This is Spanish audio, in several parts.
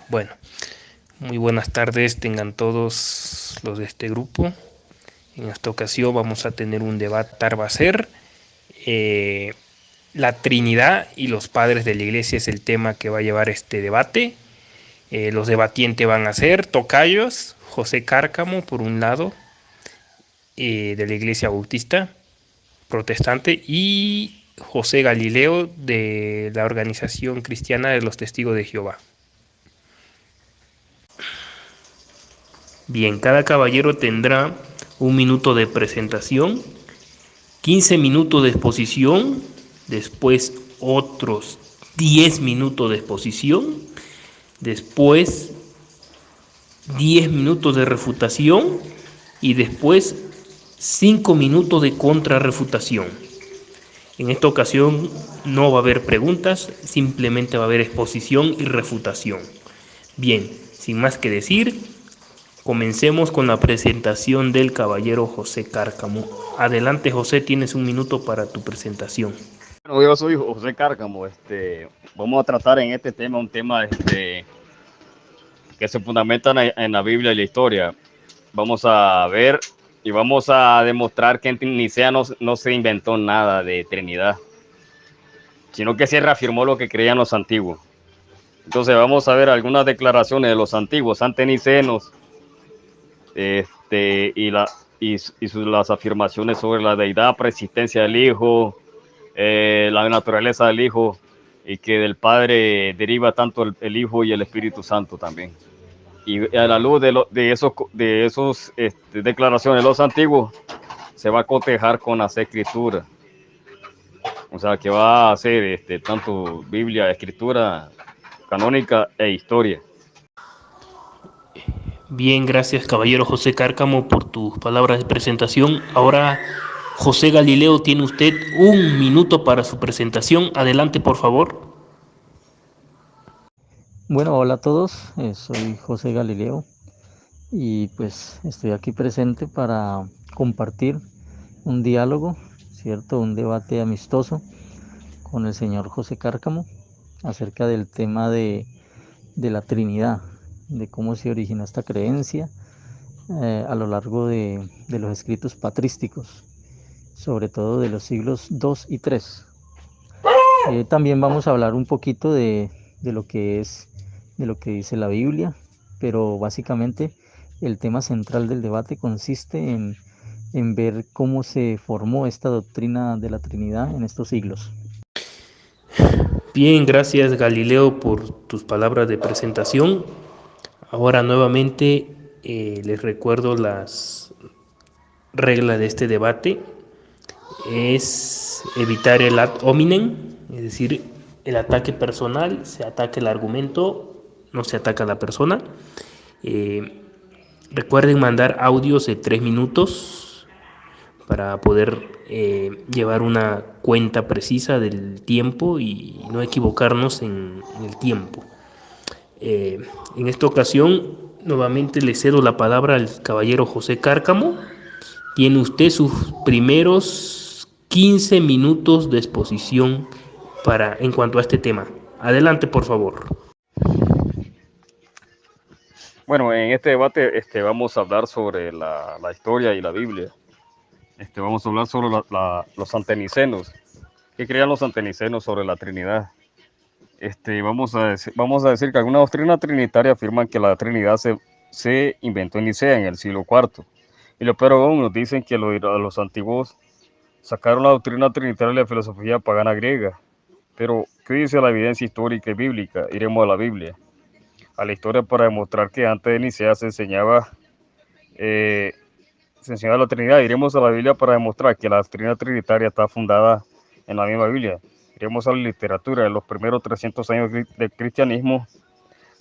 Bueno, muy buenas tardes tengan todos los de este grupo. En esta ocasión vamos a tener un debate. Va a ser la Trinidad y los padres de la Iglesia es el tema que va a llevar este debate. Los debatientes van a ser tocayos, José Cárcamo por un lado, de la Iglesia Bautista Protestante, y José Galileo de la Organización Cristiana de los Testigos de Jehová. Bien, cada caballero tendrá un minuto de presentación, 15 minutos de exposición, después otros 10 minutos de exposición, después 10 minutos de refutación y después 5 minutos de contrarrefutación. En esta ocasión no va a haber preguntas, simplemente va a haber exposición y refutación. Bien, sin más que decir, comencemos con la presentación del caballero José Cárcamo. Adelante, José, tienes un minuto para tu presentación. Bueno, yo soy José Cárcamo. Vamos a tratar en este tema un tema que se fundamenta en la Biblia y la historia. Vamos a ver y vamos a demostrar que en Nicea no se inventó nada de Trinidad, sino que se reafirmó lo que creían los antiguos. Entonces vamos a ver algunas declaraciones de los antiguos antenicenos las afirmaciones sobre la deidad, preexistencia del Hijo, la naturaleza del Hijo, y que del Padre deriva tanto el Hijo y el Espíritu Santo también. Y a la luz de esos declaraciones de los antiguos, se va a cotejar con las escrituras. O sea, que va a ser tanto Biblia, escritura canónica e historia. Bien, gracias, caballero José Cárcamo, por tus palabras de presentación. Ahora, José Galileo, tiene usted un minuto para su presentación. Adelante, por favor. Bueno, hola a todos, soy José Galileo y pues estoy aquí presente para compartir un diálogo, ¿cierto? Un debate amistoso con el señor José Cárcamo acerca del tema de la Trinidad, de cómo se originó esta creencia a lo largo de los escritos patrísticos, sobre todo de los siglos II y III. También vamos a hablar un poquito de lo que es, de lo que dice la Biblia, pero básicamente el tema central del debate consiste en ver cómo se formó esta doctrina de la Trinidad en estos siglos. Bien, gracias, Galileo, por tus palabras de presentación. Ahora nuevamente les recuerdo las reglas de este debate. Es evitar el ad hominem, es decir, el ataque personal. Se ataca el argumento, no se ataca a la persona. Recuerden mandar audios de 3 minutos para poder llevar una cuenta precisa del tiempo y no equivocarnos en el tiempo. En esta ocasión, nuevamente le cedo la palabra al caballero José Cárcamo. Tiene usted sus primeros 15 minutos de exposición en cuanto a este tema. Adelante, por favor. Bueno, en este debate vamos a hablar sobre la historia y la Biblia. Vamos a hablar sobre los antenicenos. ¿Qué creían los antenicenos sobre la Trinidad? Vamos a decir que alguna doctrina trinitaria afirman que la Trinidad se inventó en Nicea en el siglo IV. Y lo peor aún, nos dicen que los antiguos sacaron la doctrina trinitaria de la filosofía pagana griega. Pero, ¿qué dice la evidencia histórica y bíblica? Iremos a la Biblia, a la historia, para demostrar que antes de Nicea se enseñaba la Trinidad. Iremos a la Biblia para demostrar que la doctrina trinitaria está fundada en la misma Biblia. Iremos a la literatura de los primeros 300 años del cristianismo,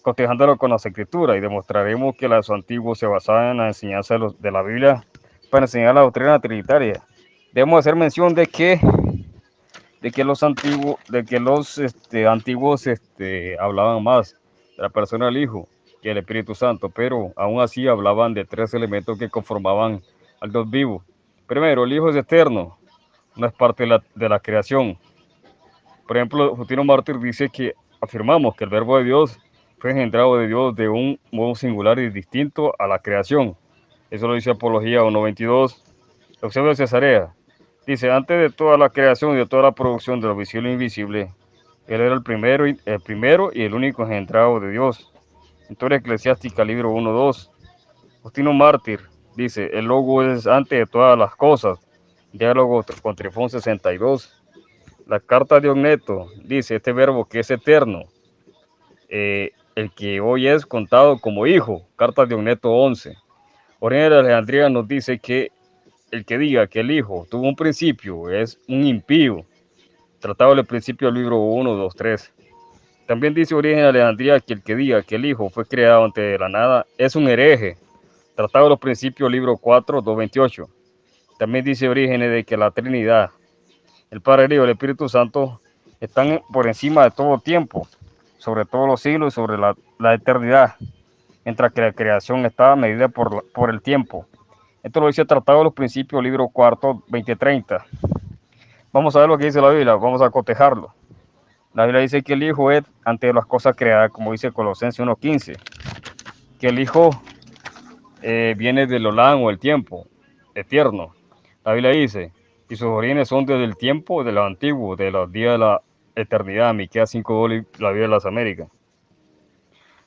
cotejándolo con las escrituras, y demostraremos que los antiguos se basaban en la enseñanza de la Biblia para enseñar la doctrina trinitaria. Debemos hacer mención de que los antiguos hablaban más de la persona del Hijo y el Espíritu Santo, pero aún así hablaban de 3 elementos que conformaban al Dios vivo. Primero, el Hijo es eterno, no es parte de la creación. Por ejemplo, Justino Mártir dice que afirmamos que el Verbo de Dios fue engendrado de Dios de un modo singular y distinto a la creación. Eso lo dice Apología 1.22. Eusebio de Cesarea dice, antes de toda la creación y de toda la producción de lo visible e invisible, él era el primero y el único engendrado de Dios. Historia Eclesiástica, libro 1.2. Justino Mártir dice, el logo es antes de todas las cosas. Diálogo con Trifón 62. La carta de Ogneto dice, este verbo que es eterno, el que hoy es contado como hijo. Carta de Ogneto 11. Origen de Alejandría nos dice que el que diga que el hijo tuvo un principio es un impío. Tratado del principio del libro 1, 2, 3. También dice Origen de Alejandría que el que diga que el hijo fue creado antes de la nada es un hereje. Tratado de los Principios, libro 4, 228. También dice Orígenes de que la Trinidad, el Padre, el Hijo y el Espíritu Santo, están por encima de todo tiempo, sobre todos los siglos y sobre la eternidad, mientras que la creación está medida por el tiempo. Esto lo dice el Tratado de los Principios, libro 4, 20-30. Vamos a ver lo que dice la Biblia, vamos a cotejarlo. La Biblia dice que el Hijo es ante las cosas creadas, como dice Colosenses 1.15, que el Hijo viene del Olán o el tiempo eterno. La Biblia dice, y sus orígenes son desde el tiempo de lo antiguo, de los días de la eternidad. Miqueas 5.2, la Biblia de las Américas.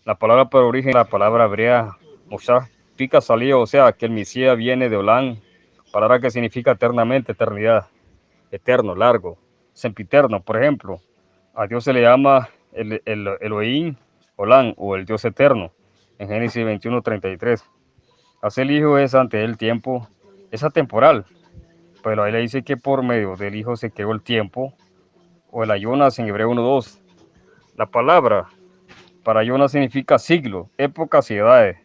La palabra por origen, la palabra hebrea, Moshah, significa salida, o sea, que el Mesías viene de Olán, palabra que significa eternamente, eternidad, eterno, largo, sempiterno. Por ejemplo, a Dios se le llama el Elohim, Olán, o el Dios eterno, en Génesis 21:33. Así el Hijo es ante el tiempo, es atemporal, pues la Biblia dice que por medio del Hijo se creó el tiempo, o el Ayonas en Hebreo 1.2. La palabra para Ayonas significa siglo, épocas y edades,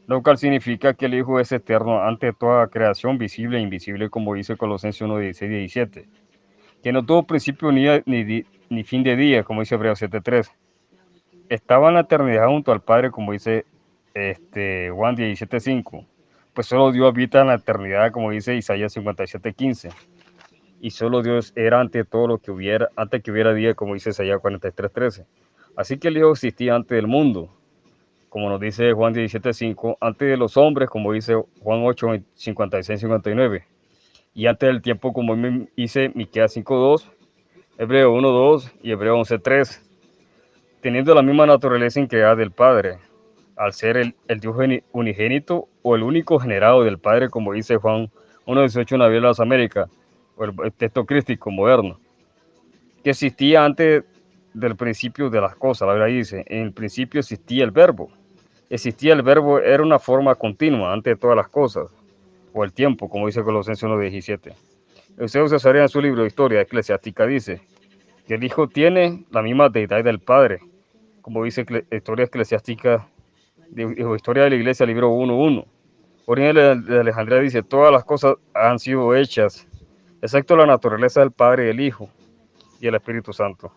lo cual significa que el Hijo es eterno ante toda creación visible e invisible, como dice Colosenses 1:16-17, que no tuvo principio ni fin de día, como dice Hebreos 7.3. Estaba en la eternidad junto al Padre, como dice Juan 17.5. Pues solo Dios habita en la eternidad, como dice Isaías 57:15. Y solo Dios era ante todo lo que hubiera, antes que hubiera día, como dice Isaías 43:13. Así que el Hijo existía antes del mundo, como nos dice Juan 17:5, antes de los hombres, como dice Juan 8:56-59. Y antes del tiempo, como dice Miqueas 5:2, Hebreo 1:2 y Hebreo 11:3. Teniendo la misma naturaleza increada del Padre, al ser el Dios unigénito o el único generado del Padre, como dice Juan 1.18 en la Biblia de las Américas, o el texto crístico moderno, que existía antes del principio de las cosas. La Biblia dice, en el principio existía el verbo. Existía el verbo, era una forma continua antes de todas las cosas, o el tiempo, como dice Colosenses 1.17. Eusebio de Cesarea en su libro de Historia Eclesiástica dice que el Hijo tiene la misma deidad del Padre, como dice Historia Eclesiástica, Historia de la Iglesia, libro 1.1. Origen de Alejandría dice, todas las cosas han sido hechas, excepto la naturaleza del Padre y el Hijo y el Espíritu Santo.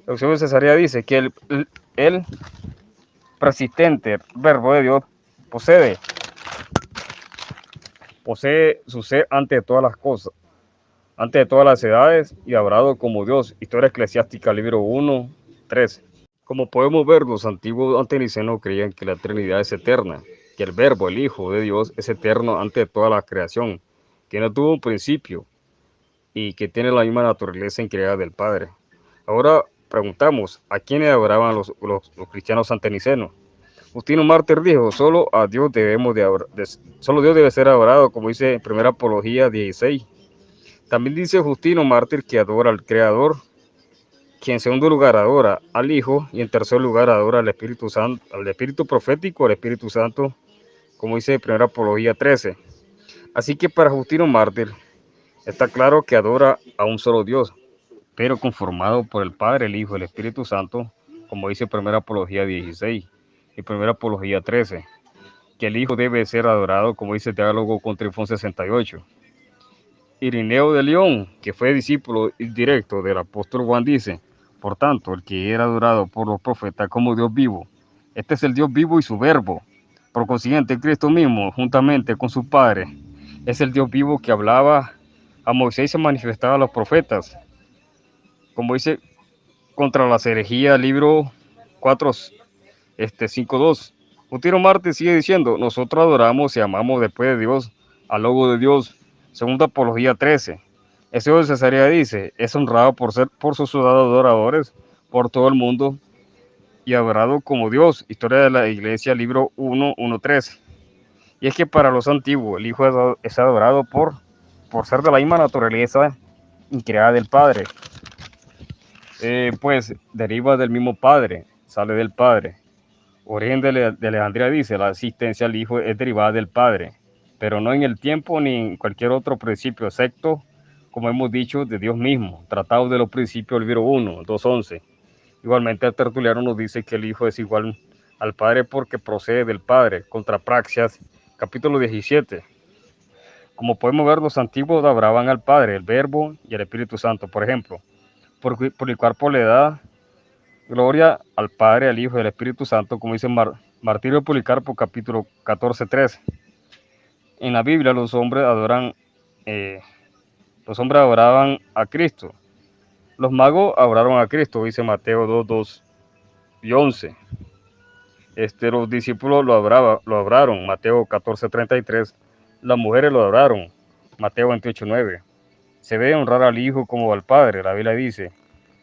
Eusebio de Cesarea dice que el persistente verbo de Dios posee su ser ante todas las cosas, antes de todas las edades y hablado como Dios. Historia Eclesiástica, libro 1:13. Como podemos ver, los antiguos antenicenos creían que la Trinidad es eterna, que el Verbo, el Hijo de Dios, es eterno ante de toda la creación, que no tuvo un principio y que tiene la misma naturaleza increada del Padre. Ahora preguntamos, ¿a quiénes adoraban los cristianos antenicenos? Justino Mártir dijo, solo Dios debe ser adorado, como dice en 1 Apología 16. También dice Justino Mártir que adora al Creador, que en segundo lugar adora al Hijo y en tercer lugar adora al Espíritu Santo, al Espíritu profético, al Espíritu Santo, como dice 1 Apología 13. Así que para Justino Mártir está claro que adora a un solo Dios, pero conformado por el Padre, el Hijo y el Espíritu Santo, como dice 1 Apología 16 y 1 Apología 13, que el Hijo debe ser adorado, como dice el diálogo con Trifón 68. Irineo de León, que fue discípulo directo del apóstol Juan, dice, por tanto, el que era adorado por los profetas como Dios vivo, este es el Dios vivo y su verbo. Por consiguiente, Cristo mismo, juntamente con su Padre, es el Dios vivo que hablaba a Moisés y se manifestaba a los profetas. Como dice contra las herejías, libro 4, 5:2. Lutero Martes sigue diciendo, nosotros adoramos y amamos después de Dios al Logo de Dios, segunda Apología 13. Eusebio de Cesarea dice, es honrado por sus adoradores por todo el mundo y adorado como Dios. Historia de la Iglesia, libro 1:13. Y es que para los antiguos el Hijo es adorado por ser de la misma naturaleza increada del Padre. Pues deriva del mismo Padre, sale del Padre. Origen de Alejandría dice, la existencia del Hijo es derivada del Padre, pero no en el tiempo ni en cualquier otro principio, excepto, como hemos dicho, de Dios mismo. Tratado de los Principios, libro 2:11. Igualmente el Tertuliano nos dice que el Hijo es igual al Padre porque procede del Padre, contra Praxias, capítulo 17. Como podemos ver, los antiguos adoraban al Padre, el Verbo y el Espíritu Santo, por ejemplo, por el cuerpo le da gloria al Padre, al Hijo y al Espíritu Santo, como dice Martirio de Policarpo, capítulo 14:3. En la Biblia los hombres adoraban a Cristo. Los magos adoraron a Cristo, dice Mateo 2:2-11. Los discípulos lo adoraron, Mateo 14:33. Las mujeres lo adoraron, Mateo 28:9. Se debe honrar al Hijo como al Padre, la Biblia dice,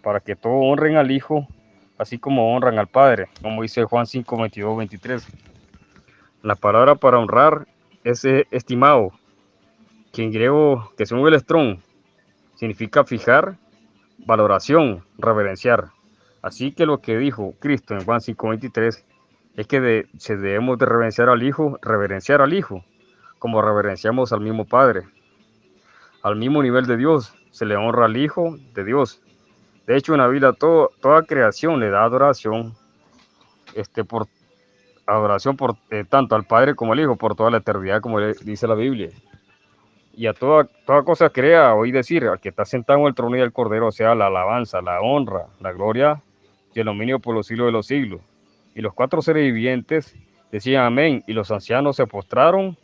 para que todos honren al Hijo, así como honran al Padre, como dice Juan 5:22-23. La palabra para honrar es estimado, que en griego, que según el Strong, significa fijar, valoración, reverenciar. Así que lo que dijo Cristo en Juan 5:23 es que debemos de reverenciar al Hijo, como reverenciamos al mismo Padre. Al mismo nivel de Dios, se le honra al Hijo de Dios. De hecho, en la Biblia toda creación le da adoración, por tanto al Padre como al Hijo, por toda la eternidad, como dice la Biblia. Y a toda cosa crea, oí decir, al que está sentado en el trono y al Cordero, o sea, la alabanza, la honra, la gloria y el dominio por los siglos de los siglos. Y los 4 seres vivientes decían amén, y los ancianos se postraron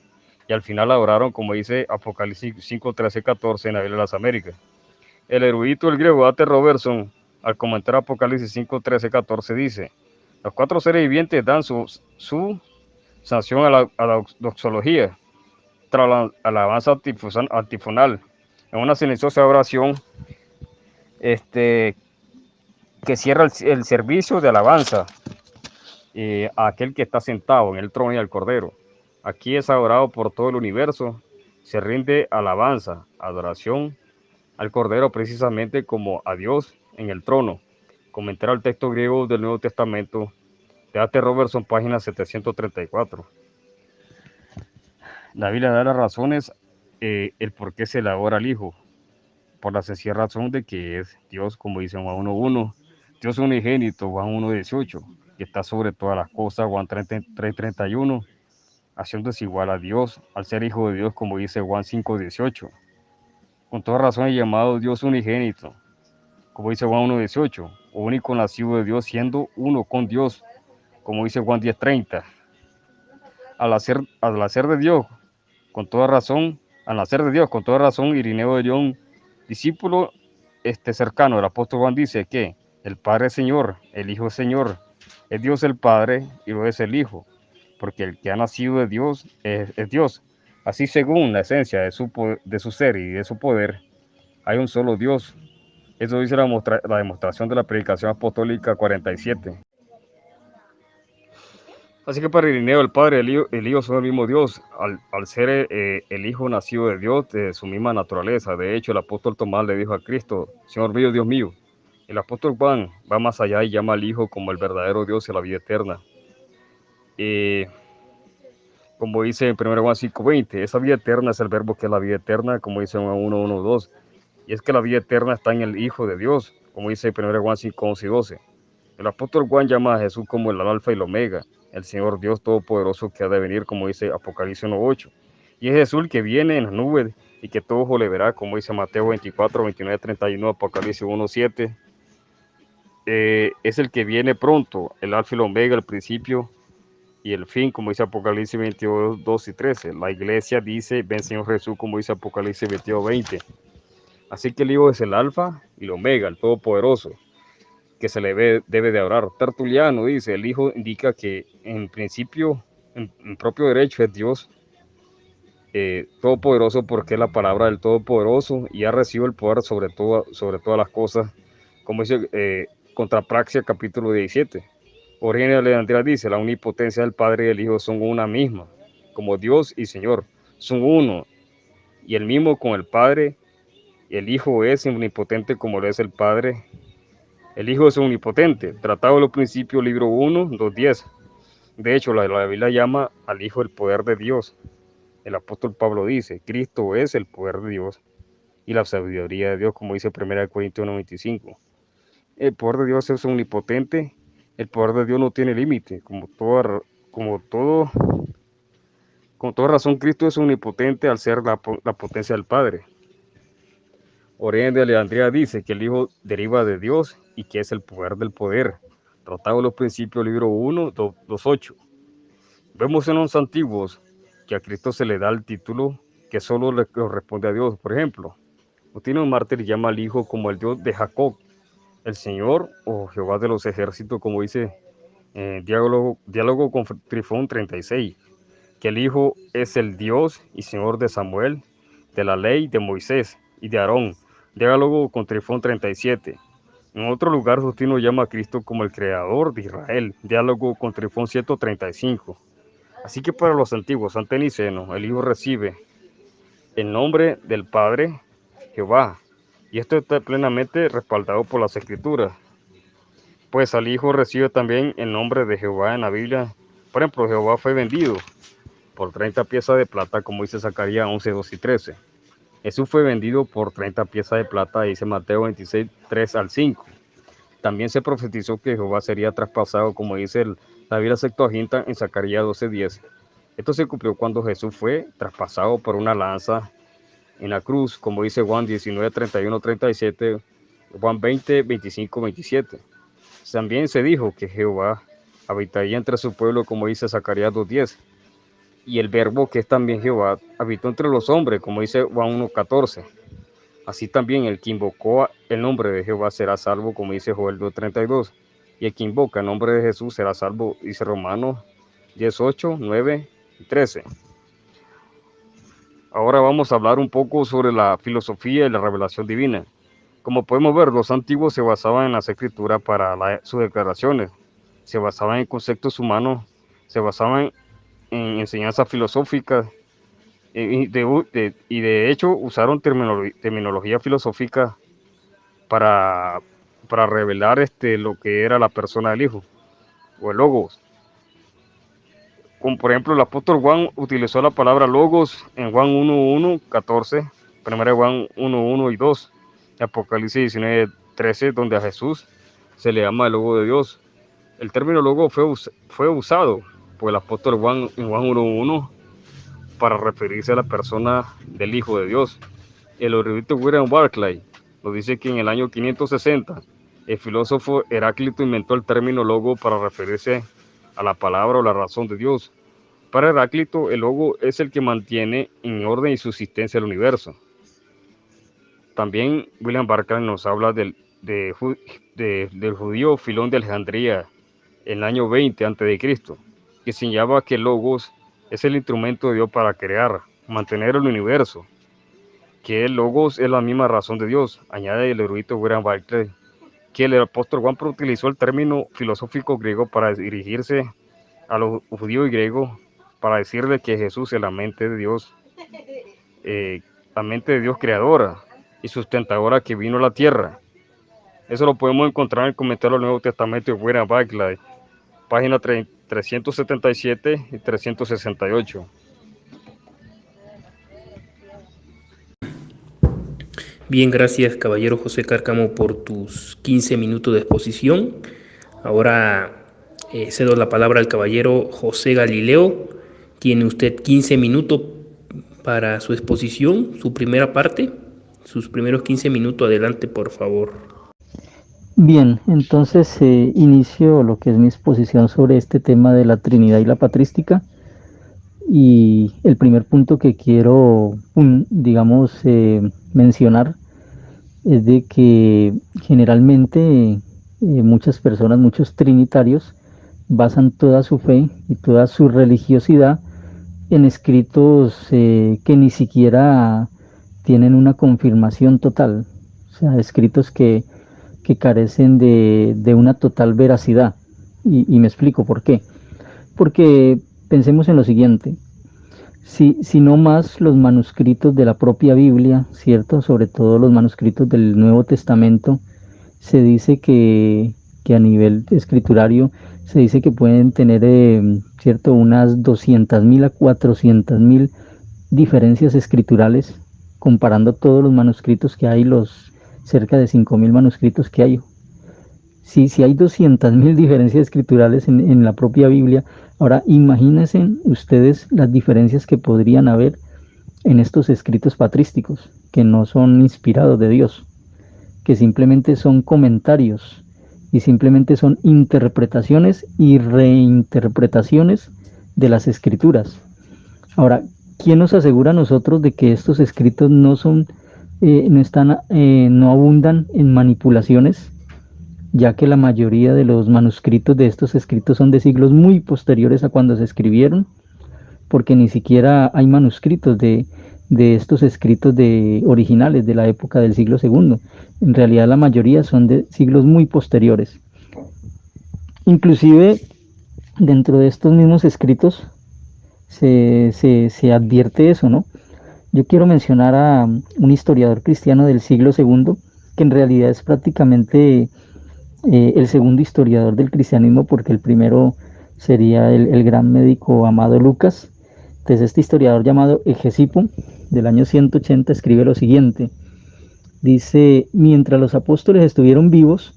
y al final adoraron, como dice Apocalipsis 5:13-14 en la Biblia de las Américas. El erudito el griego A.T. Robertson, al comentar Apocalipsis 5:13-14, dice, los 4 seres vivientes dan su sanción a la doxología, tras la alabanza antifonal, en una silenciosa oración que cierra el servicio de alabanza a aquel que está sentado en el trono y al Cordero. Aquí es adorado por todo el universo, se rinde alabanza, adoración al Cordero precisamente como a Dios en el trono. Comentar el texto griego del Nuevo Testamento de A.T. Robertson, página 734. La Biblia da las razones, el por qué se le adora al Hijo, por la sencilla razón de que es Dios, como dice Juan 1:1, Dios unigénito, Juan 1:18, que está sobre todas las cosas, Juan 3:31, haciéndose igual a Dios, al ser Hijo de Dios, como dice Juan 5:18. Con toda razón es llamado Dios unigénito, como dice Juan 1:18, único nacido de Dios, siendo uno con Dios, como dice Juan 10:30. Al nacer de Dios, con toda razón, Irineo de León, discípulo cercano del apóstol Juan, dice que el Padre es Señor, el Hijo es Señor, es Dios el Padre y lo es el Hijo, porque el que ha nacido de Dios es Dios. Así, según la esencia de su ser y de su poder, hay un solo Dios. Eso dice la demostración de la predicación apostólica 47. Así que para Irineo, el Padre y el Hijo son el mismo Dios, al ser el Hijo nacido de Dios, de su misma naturaleza. De hecho, el apóstol Tomás le dijo a Cristo, Señor mío, Dios mío. El apóstol Juan va más allá y llama al Hijo como el verdadero Dios y la vida eterna. Como dice en 1 Juan 5:20, esa vida eterna es el verbo que es la vida eterna, como dice en 1:1-2. Y es que la vida eterna está en el Hijo de Dios, como dice 1 Juan 5:11-12. El apóstol Juan llama a Jesús como el alfa y el omega, el Señor Dios Todopoderoso que ha de venir, como dice Apocalipsis 1:8. Y es Jesús el que viene en las nubes y que todo ojo le verá, como dice Mateo 24:29-31, Apocalipsis 1:7. Es el que viene pronto, el alfa y el omega, el principio y el fin, como dice Apocalipsis 22:2-13. La iglesia dice, ven Señor Jesús, como dice Apocalipsis 22:20. Así que el Hijo es el alfa y el omega, el todopoderoso. que se le debe de orar. Tertuliano dice, el Hijo indica que en principio, en propio derecho es Dios todopoderoso, porque es la palabra del Todopoderoso y ha recibido el poder sobre todas las cosas, como dice Contrapraxia capítulo 17. Origen de Alejandría dice, la omnipotencia del Padre y del Hijo son una misma, como Dios y Señor, son uno, y el mismo con el Padre. El Hijo es omnipotente como lo es el Padre. El Hijo es omnipotente. Tratado de los Principios, libro 1, 2:10. De hecho, la Biblia llama al Hijo el poder de Dios. El apóstol Pablo dice, Cristo es el poder de Dios y la sabiduría de Dios, como dice 1 Corintios 1:25. El poder de Dios es omnipotente. El poder de Dios no tiene límite. Con toda razón, Cristo es omnipotente al ser la potencia del Padre. Origen de Alejandría dice que el Hijo deriva de Dios y que es el poder del poder. Tratado de los Principios, libro 1, 2:8. Vemos en los antiguos que a Cristo se le da el título que solo le corresponde a Dios. Por ejemplo, Justino Mártir llama al Hijo como el Dios de Jacob, el Señor o Jehová de los ejércitos, como dice diálogo con Trifón 36, que el Hijo es el Dios y Señor de Samuel, de la ley de Moisés y de Aarón, diálogo con Trifón 37. En otro lugar, Justino llama a Cristo como el Creador de Israel, diálogo con Trifón 135. Así que para los antiguos santenicenos, el Hijo recibe el nombre del Padre, Jehová, y esto está plenamente respaldado por las Escrituras, pues al Hijo recibe también el nombre de Jehová en la Biblia. Por ejemplo, Jehová fue vendido por 30 piezas de plata, como dice Zacarías 11, 2 y 13. Jesús fue vendido por 30 piezas de plata, dice Mateo 26, 3 al 5. También se profetizó que Jehová sería traspasado, como dice la Biblia Septuaginta en Zacarías 12:10. Esto se cumplió cuando Jesús fue traspasado por una lanza en la cruz, como dice Juan 19, 31, 37, Juan 20, 25, 27. También se dijo que Jehová habitaría entre su pueblo, como dice Zacarías 2:10. Y el verbo, que es también Jehová, habitó entre los hombres, como dice Juan 1:14. Así también el que invocó el nombre de Jehová será salvo, como dice Joel 2:32. Y el que invoca el nombre de Jesús será salvo, dice Romanos 18, 9 y 13. Ahora vamos a hablar un poco sobre la filosofía y la revelación divina. Como podemos ver, los antiguos se basaban en las escrituras para sus declaraciones, se basaban en conceptos humanos, se basaban en enseñanzas filosóficas y de hecho usaron terminología filosófica para revelar lo que era la persona del Hijo o el Logos. Como por ejemplo el apóstol Juan utilizó la palabra Logos en Juan 1:1, 14, 1 Juan 1:1 y 2, Apocalipsis 19:13, donde a Jesús se le llama el Logo de Dios. El término Logo fue usado por el apóstol Juan en Juan 1:1 para referirse a la persona del Hijo de Dios. El erudito William Barclay nos dice que en el año 560 el filósofo Heráclito inventó el término logo para referirse a la palabra o la razón de Dios. Para Heráclito, el logo es el que mantiene en orden y subsistencia el universo. También William Barclay nos habla del judío Filón de Alejandría en el año 20 a.C., que señalaba que el logos es el instrumento de Dios para crear, mantener el universo, que el logos es la misma razón de Dios. Añade el erudito William Barclay que el apóstol Juan utilizó el término filosófico griego para dirigirse a los judíos y griegos, para decirle que Jesús es la mente de Dios creadora y sustentadora que vino a la tierra. Eso lo podemos encontrar en el comentario del Nuevo Testamento de William Barclay, página 377 y 368. Bien, gracias caballero José Cárcamo por tus 15 minutos de exposición. Ahora cedo la palabra al caballero José Galileo. Tiene usted 15 minutos para su exposición, su primera parte. Sus primeros 15 minutos, adelante por favor. Bien, entonces inicio lo que es mi exposición sobre este tema de la Trinidad y la patrística. Y el primer punto que quiero, mencionar es de que generalmente muchas personas, muchos trinitarios, basan toda su fe y toda su religiosidad en escritos que ni siquiera tienen una confirmación total, o sea, escritos que carecen de una total veracidad. Y me explico por qué. Porque pensemos en lo siguiente, si no más los manuscritos de la propia Biblia, ¿cierto? Sobre todo los manuscritos del Nuevo Testamento, se dice que a nivel escriturario se dice que pueden tener, ¿cierto? Unas 200.000 a 400.000 diferencias escriturales, comparando todos los manuscritos que hay, los cerca de 5.000 manuscritos que hay. Si hay 200.000 diferencias escriturales en la propia Biblia, ahora imagínense ustedes las diferencias que podrían haber en estos escritos patrísticos, que no son inspirados de Dios, que simplemente son comentarios y simplemente son interpretaciones y reinterpretaciones de las escrituras. Ahora, ¿quién nos asegura a nosotros de que estos escritos no abundan en manipulaciones? Ya que la mayoría de los manuscritos de estos escritos son de siglos muy posteriores a cuando se escribieron, porque ni siquiera hay manuscritos de estos escritos originales de la época del siglo II. En realidad la mayoría son de siglos muy posteriores. Inclusive dentro de estos mismos escritos se advierte eso, ¿no? Yo quiero mencionar a un historiador cristiano del siglo II, que en realidad es prácticamente el segundo historiador del cristianismo, porque el primero sería el gran médico Amado Lucas. Entonces este historiador llamado Hegesipo, del año 180, escribe lo siguiente. Dice: mientras los apóstoles estuvieron vivos,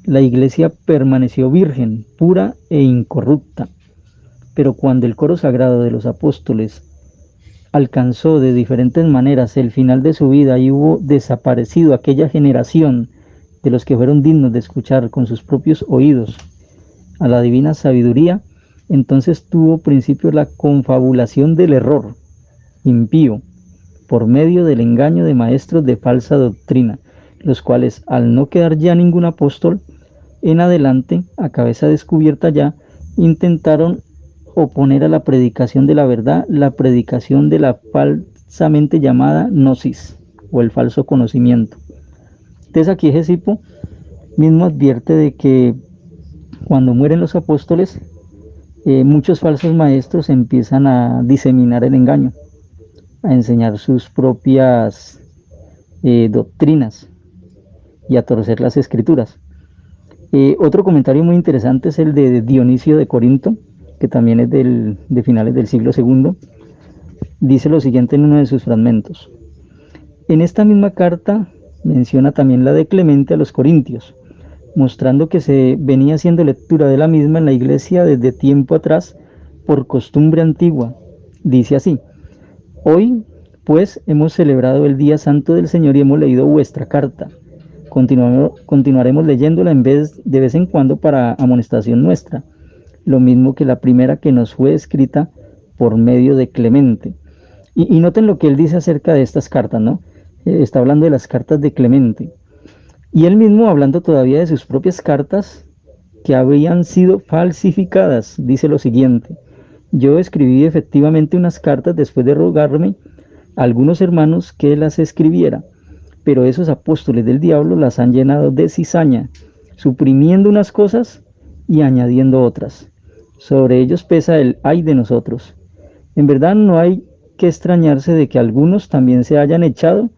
la iglesia permaneció virgen, pura e incorrupta. Pero cuando el coro sagrado de los apóstoles alcanzó de diferentes maneras el final de su vida y hubo desaparecido aquella generación de los que fueron dignos de escuchar con sus propios oídos a la divina sabiduría, entonces tuvo principio la confabulación del error impío por medio del engaño de maestros de falsa doctrina, los cuales, al no quedar ya ningún apóstol en adelante, a cabeza descubierta ya, intentaron oponer a la predicación de la verdad la predicación de la falsamente llamada gnosis, o el falso conocimiento. Entonces aquí Hegesipo mismo advierte de que cuando mueren los apóstoles, muchos falsos maestros empiezan a diseminar el engaño, a enseñar sus propias doctrinas y a torcer las escrituras. Otro comentario muy interesante es el de Dionisio de Corinto, que también es de finales del siglo II. Dice lo siguiente en uno de sus fragmentos. En esta misma carta menciona también la de Clemente a los Corintios, mostrando que se venía haciendo lectura de la misma en la iglesia desde tiempo atrás por costumbre antigua. Dice así: hoy pues hemos celebrado el día santo del Señor y hemos leído vuestra carta. Continuaremos leyéndola de vez en cuando para amonestación nuestra, lo mismo que la primera que nos fue escrita por medio de Clemente. Y noten lo que él dice acerca de estas cartas, ¿no? Está hablando de las cartas de Clemente. Y él mismo, hablando todavía de sus propias cartas, que habían sido falsificadas, dice lo siguiente: yo escribí efectivamente unas cartas después de rogarme a algunos hermanos que las escribiera, pero esos apóstoles del diablo las han llenado de cizaña, suprimiendo unas cosas y añadiendo otras. Sobre ellos pesa el ay de nosotros. En verdad no hay que extrañarse de que algunos también se hayan echado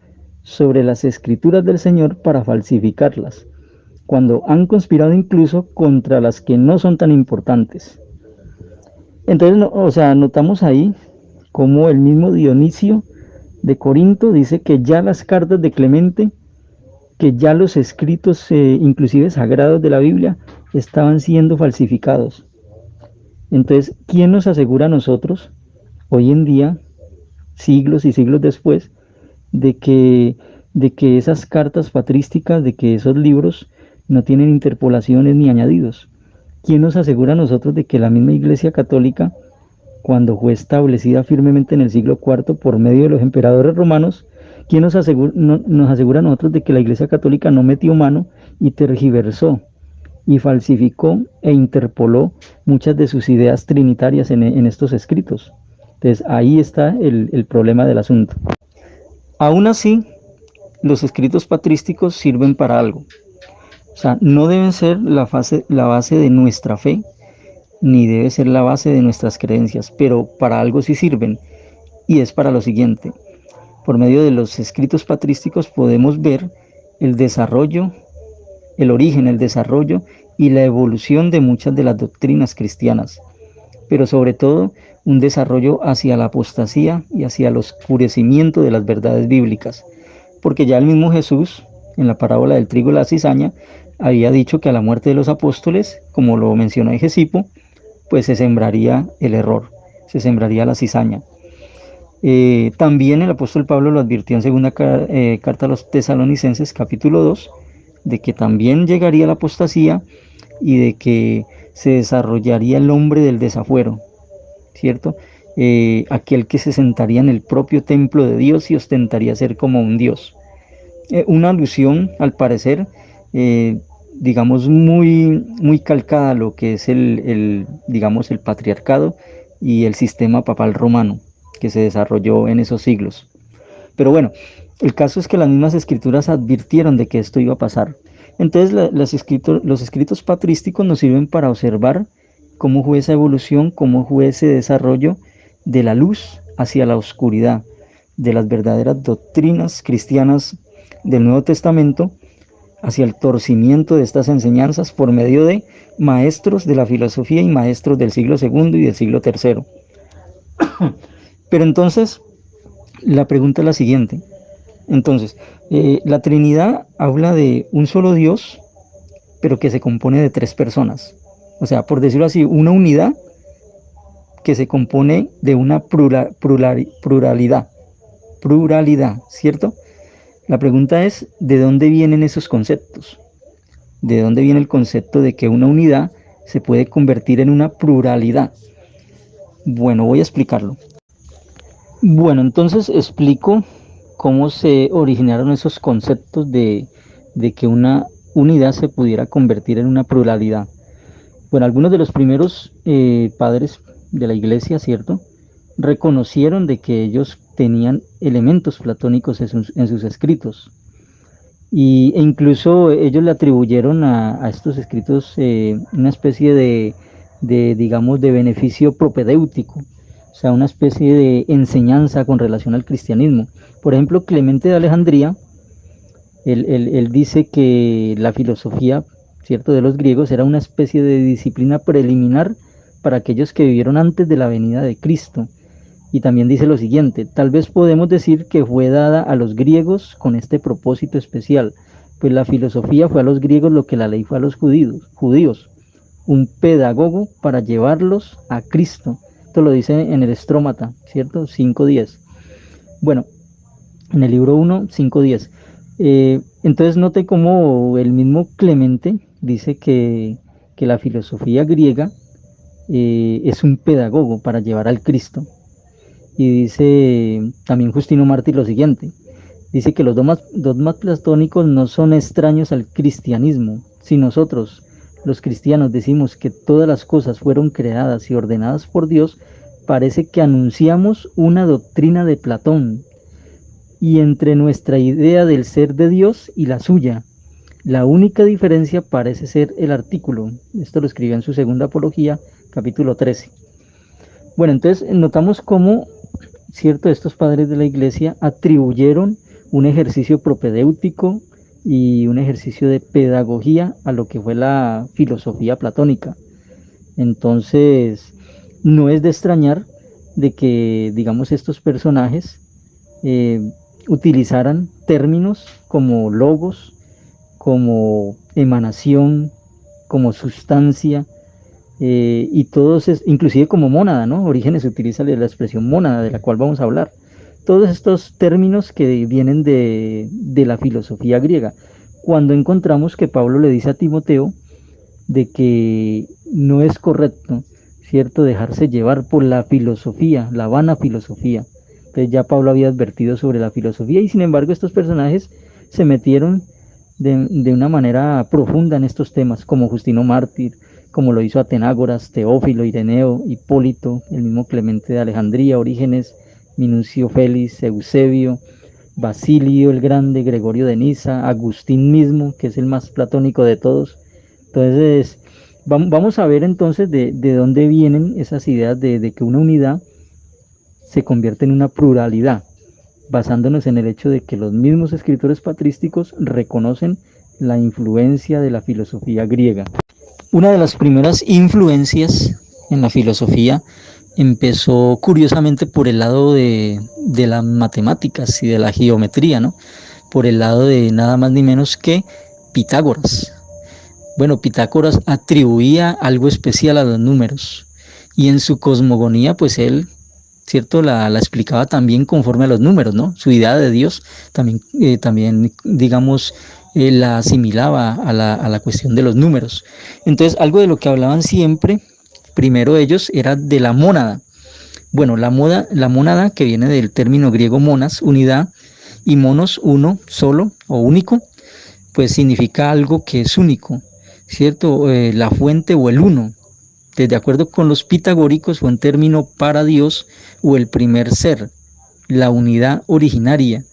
sobre las escrituras del Señor para falsificarlas, cuando han conspirado incluso contra las que no son tan importantes. Entonces, notamos ahí como el mismo Dionisio de Corinto dice que ya las cartas de Clemente, que ya los escritos inclusive sagrados de la Biblia estaban siendo falsificados. Entonces, ¿quién nos asegura a nosotros hoy en día, siglos y siglos después, de que esas cartas patrísticas, de que esos libros no tienen interpolaciones ni añadidos? ¿Quién nos asegura a nosotros de que la misma Iglesia Católica, cuando fue establecida firmemente en el siglo IV por medio de los emperadores romanos, quién nos asegura a nosotros de que la Iglesia Católica no metió mano y tergiversó y falsificó e interpoló muchas de sus ideas trinitarias en estos escritos. Entonces ahí está el problema del asunto. Aún así, los escritos patrísticos sirven para algo. O sea, no deben ser la base de nuestra fe, ni debe ser la base de nuestras creencias, pero para algo sí sirven, y es para lo siguiente. Por medio de los escritos patrísticos podemos ver el desarrollo, el origen, el desarrollo y la evolución de muchas de las doctrinas cristianas, pero sobre todo un desarrollo hacia la apostasía y hacia el oscurecimiento de las verdades bíblicas, porque ya el mismo Jesús, en la parábola del trigo y la cizaña, había dicho que a la muerte de los apóstoles, como lo mencionó Egesipo, pues se sembraría el error, se sembraría la cizaña. También el apóstol Pablo lo advirtió en segunda carta a los Tesalonicenses, capítulo 2, de que también llegaría la apostasía y de que se desarrollaría el hombre del desafuero, ¿cierto? Aquel que se sentaría en el propio templo de Dios y ostentaría ser como un Dios. Una alusión, al parecer, digamos, muy calcada a lo que es digamos, el patriarcado y el sistema papal romano que se desarrolló en esos siglos. Pero bueno, el caso es que las mismas escrituras advirtieron de que esto iba a pasar. Entonces los escritos patrísticos nos sirven para observar cómo fue esa evolución, cómo fue ese desarrollo de la luz hacia la oscuridad, de las verdaderas doctrinas cristianas del Nuevo Testamento, hacia el torcimiento de estas enseñanzas por medio de maestros de la filosofía y maestros del siglo II y del siglo III. Pero entonces, la pregunta es la siguiente. Entonces, la Trinidad habla de un solo Dios, pero que se compone de tres personas. O sea, por decirlo así, una unidad que se compone de una pluralidad, ¿cierto? La pregunta es, ¿de dónde vienen esos conceptos? ¿De dónde viene el concepto de que una unidad se puede convertir en una pluralidad? Bueno, voy a explicarlo. Bueno, entonces explico cómo se originaron esos conceptos de que una unidad se pudiera convertir en una pluralidad. Bueno, algunos de los primeros padres de la iglesia, ¿cierto?, reconocieron de que ellos tenían elementos platónicos en sus escritos. E incluso ellos le atribuyeron a estos escritos una especie digamos, de beneficio propedéutico, o sea, una especie de enseñanza con relación al cristianismo. Por ejemplo, Clemente de Alejandría, él dice que la filosofía, ¿cierto?, de los griegos era una especie de disciplina preliminar para aquellos que vivieron antes de la venida de Cristo. Y también dice lo siguiente: tal vez podemos decir que fue dada a los griegos con este propósito especial, pues la filosofía fue a los griegos lo que la ley fue a los judíos, un pedagogo para llevarlos a Cristo. Esto lo dice en el Estrómata, ¿cierto? 5.10. Bueno, en el libro 1, 5.10. Entonces note cómo el mismo Clemente dice que la filosofía griega es un pedagogo para llevar al Cristo. Y dice también Justino Mártir lo siguiente: dice que los dogmas platónicos no son extraños al cristianismo. Si nosotros, los cristianos, decimos que todas las cosas fueron creadas y ordenadas por Dios, parece que anunciamos una doctrina de Platón. Y entre nuestra idea del ser de Dios y la suya, la única diferencia parece ser el artículo. Esto lo escribió en su segunda apología, capítulo 13. Bueno, entonces notamos cómo, ¿cierto?, estos padres de la iglesia atribuyeron un ejercicio propedéutico y un ejercicio de pedagogía a lo que fue la filosofía platónica. Entonces, no es de extrañar de que, digamos, estos personajes utilizaran términos como logos, como emanación, como sustancia, y todos, inclusive como mónada, ¿no? Orígenes utiliza la expresión mónada, de la cual vamos a hablar. Todos estos términos que vienen de la filosofía griega, cuando encontramos que Pablo le dice a Timoteo de que no es correcto, ¿cierto?, dejarse llevar por la filosofía, la vana filosofía. Entonces ya Pablo había advertido sobre la filosofía, y sin embargo estos personajes se metieron de una manera profunda en estos temas, como Justino Mártir, como lo hizo Atenágoras, Teófilo, Ireneo, Hipólito, el mismo Clemente de Alejandría, Orígenes, Minuncio Félix, Eusebio, Basilio el Grande, Gregorio de Niza, Agustín mismo, que es el más platónico de todos. Entonces, vamos a ver entonces de dónde vienen esas ideas de que una unidad se convierte en una pluralidad, basándonos en el hecho de que los mismos escritores patrísticos reconocen la influencia de la filosofía griega. Una de las primeras influencias en la filosofía empezó curiosamente por el lado de las matemáticas y de la geometría, ¿no? Por el lado de nada más ni menos que Pitágoras. Bueno, Pitágoras atribuía algo especial a los números y en su cosmogonía, pues él, ¿cierto? La explicaba también conforme a los números, ¿no? Su idea de Dios también digamos, la asimilaba a la cuestión de los números. Entonces, algo de lo que hablaban siempre, primero ellos, era de la mónada. Bueno, la mónada, que viene del término griego monas, unidad, y monos, uno, solo o único, pues significa algo que es único, ¿cierto? La fuente o el uno. De acuerdo con los pitagóricos, fue un término para Dios o el primer ser, la unidad originaria,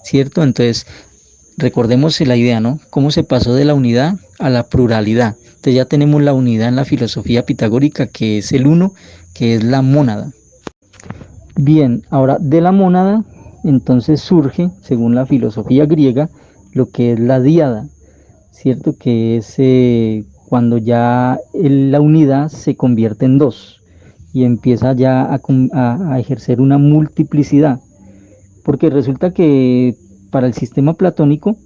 ¿cierto? Entonces, recordemos la idea, ¿no? Cómo se pasó de la unidad a la pluralidad. Entonces ya tenemos la unidad en la filosofía pitagórica, que es el uno, que es la mónada. Bien, ahora de la mónada, entonces surge, según la filosofía griega, lo que es la díada, ¿cierto? Que es cuando ya la unidad se convierte en dos y empieza ya a ejercer una multiplicidad. Porque resulta que para el sistema platónico,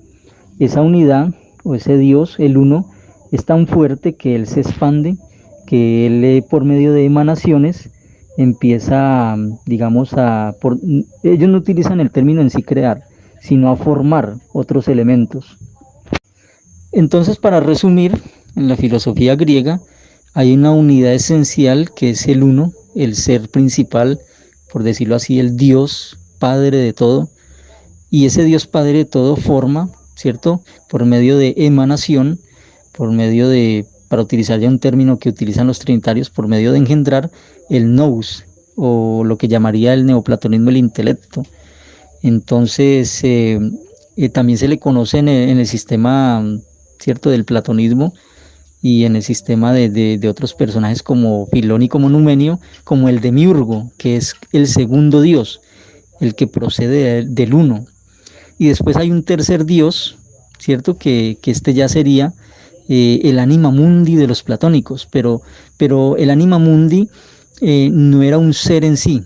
esa unidad o ese Dios, el uno, es tan fuerte que él se expande, que él por medio de emanaciones empieza, digamos, ellos no utilizan el término en sí crear, sino a formar otros elementos. Entonces, para resumir, en la filosofía griega hay una unidad esencial que es el uno, el ser principal, por decirlo así, el Dios Padre de todo, y ese Dios Padre de todo forma, ¿cierto? Por medio de emanación, para utilizar ya un término que utilizan los trinitarios, por medio de engendrar el nous, o lo que llamaría el neoplatonismo el intelecto. Entonces, también se le conoce en el sistema, ¿cierto?, del platonismo y en el sistema de otros personajes como Filón y como Numenio, como el demiurgo, que es el segundo Dios, el que procede del uno. Y después hay un tercer Dios, ¿cierto?, que este ya sería el anima mundi de los platónicos, pero el anima mundi no era un ser en sí,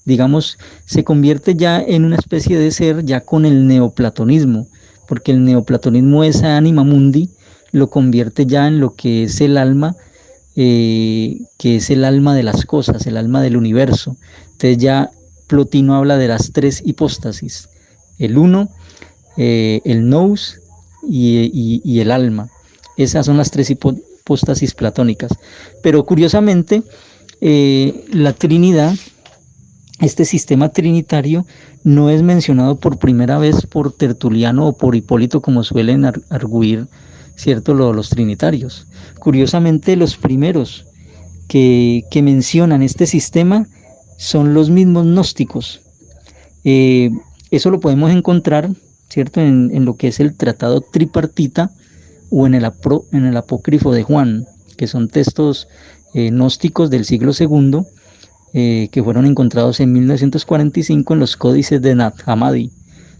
digamos, se convierte ya en una especie de ser ya con el neoplatonismo, porque el neoplatonismo, esa anima mundi, lo convierte ya en lo que es el alma, que es el alma de las cosas, el alma del universo. Entonces ya Plotino habla de las tres hipóstasis, el uno, el nous y el alma. Esas son las tres hipóstasis platónicas. Pero curiosamente, la Trinidad, este sistema trinitario, no es mencionado por primera vez por Tertuliano o por Hipólito, como suelen arguir, ¿cierto?, los trinitarios. Curiosamente, los primeros que mencionan este sistema son los mismos gnósticos. Eso lo podemos encontrar, ¿cierto?, en lo que es el Tratado Tripartita o en el Apócrifo de Juan, que son textos gnósticos del siglo II, que fueron encontrados en 1945 en los códices de Nag Hammadi.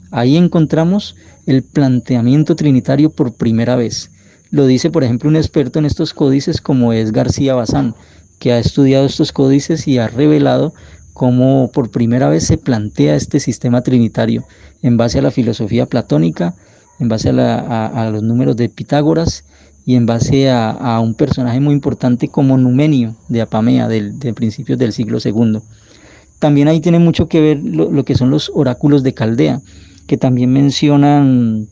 Ahí encontramos el planteamiento trinitario por primera vez. Lo dice, por ejemplo, un experto en estos códices como es García Bazán, que ha estudiado estos códices y ha revelado cómo por primera vez se plantea este sistema trinitario en base a la filosofía platónica, en base a los números de Pitágoras y en base a un personaje muy importante como Numenio de Apamea, de principios del siglo II. También ahí tiene mucho que ver lo que son los oráculos de Caldea, que también mencionan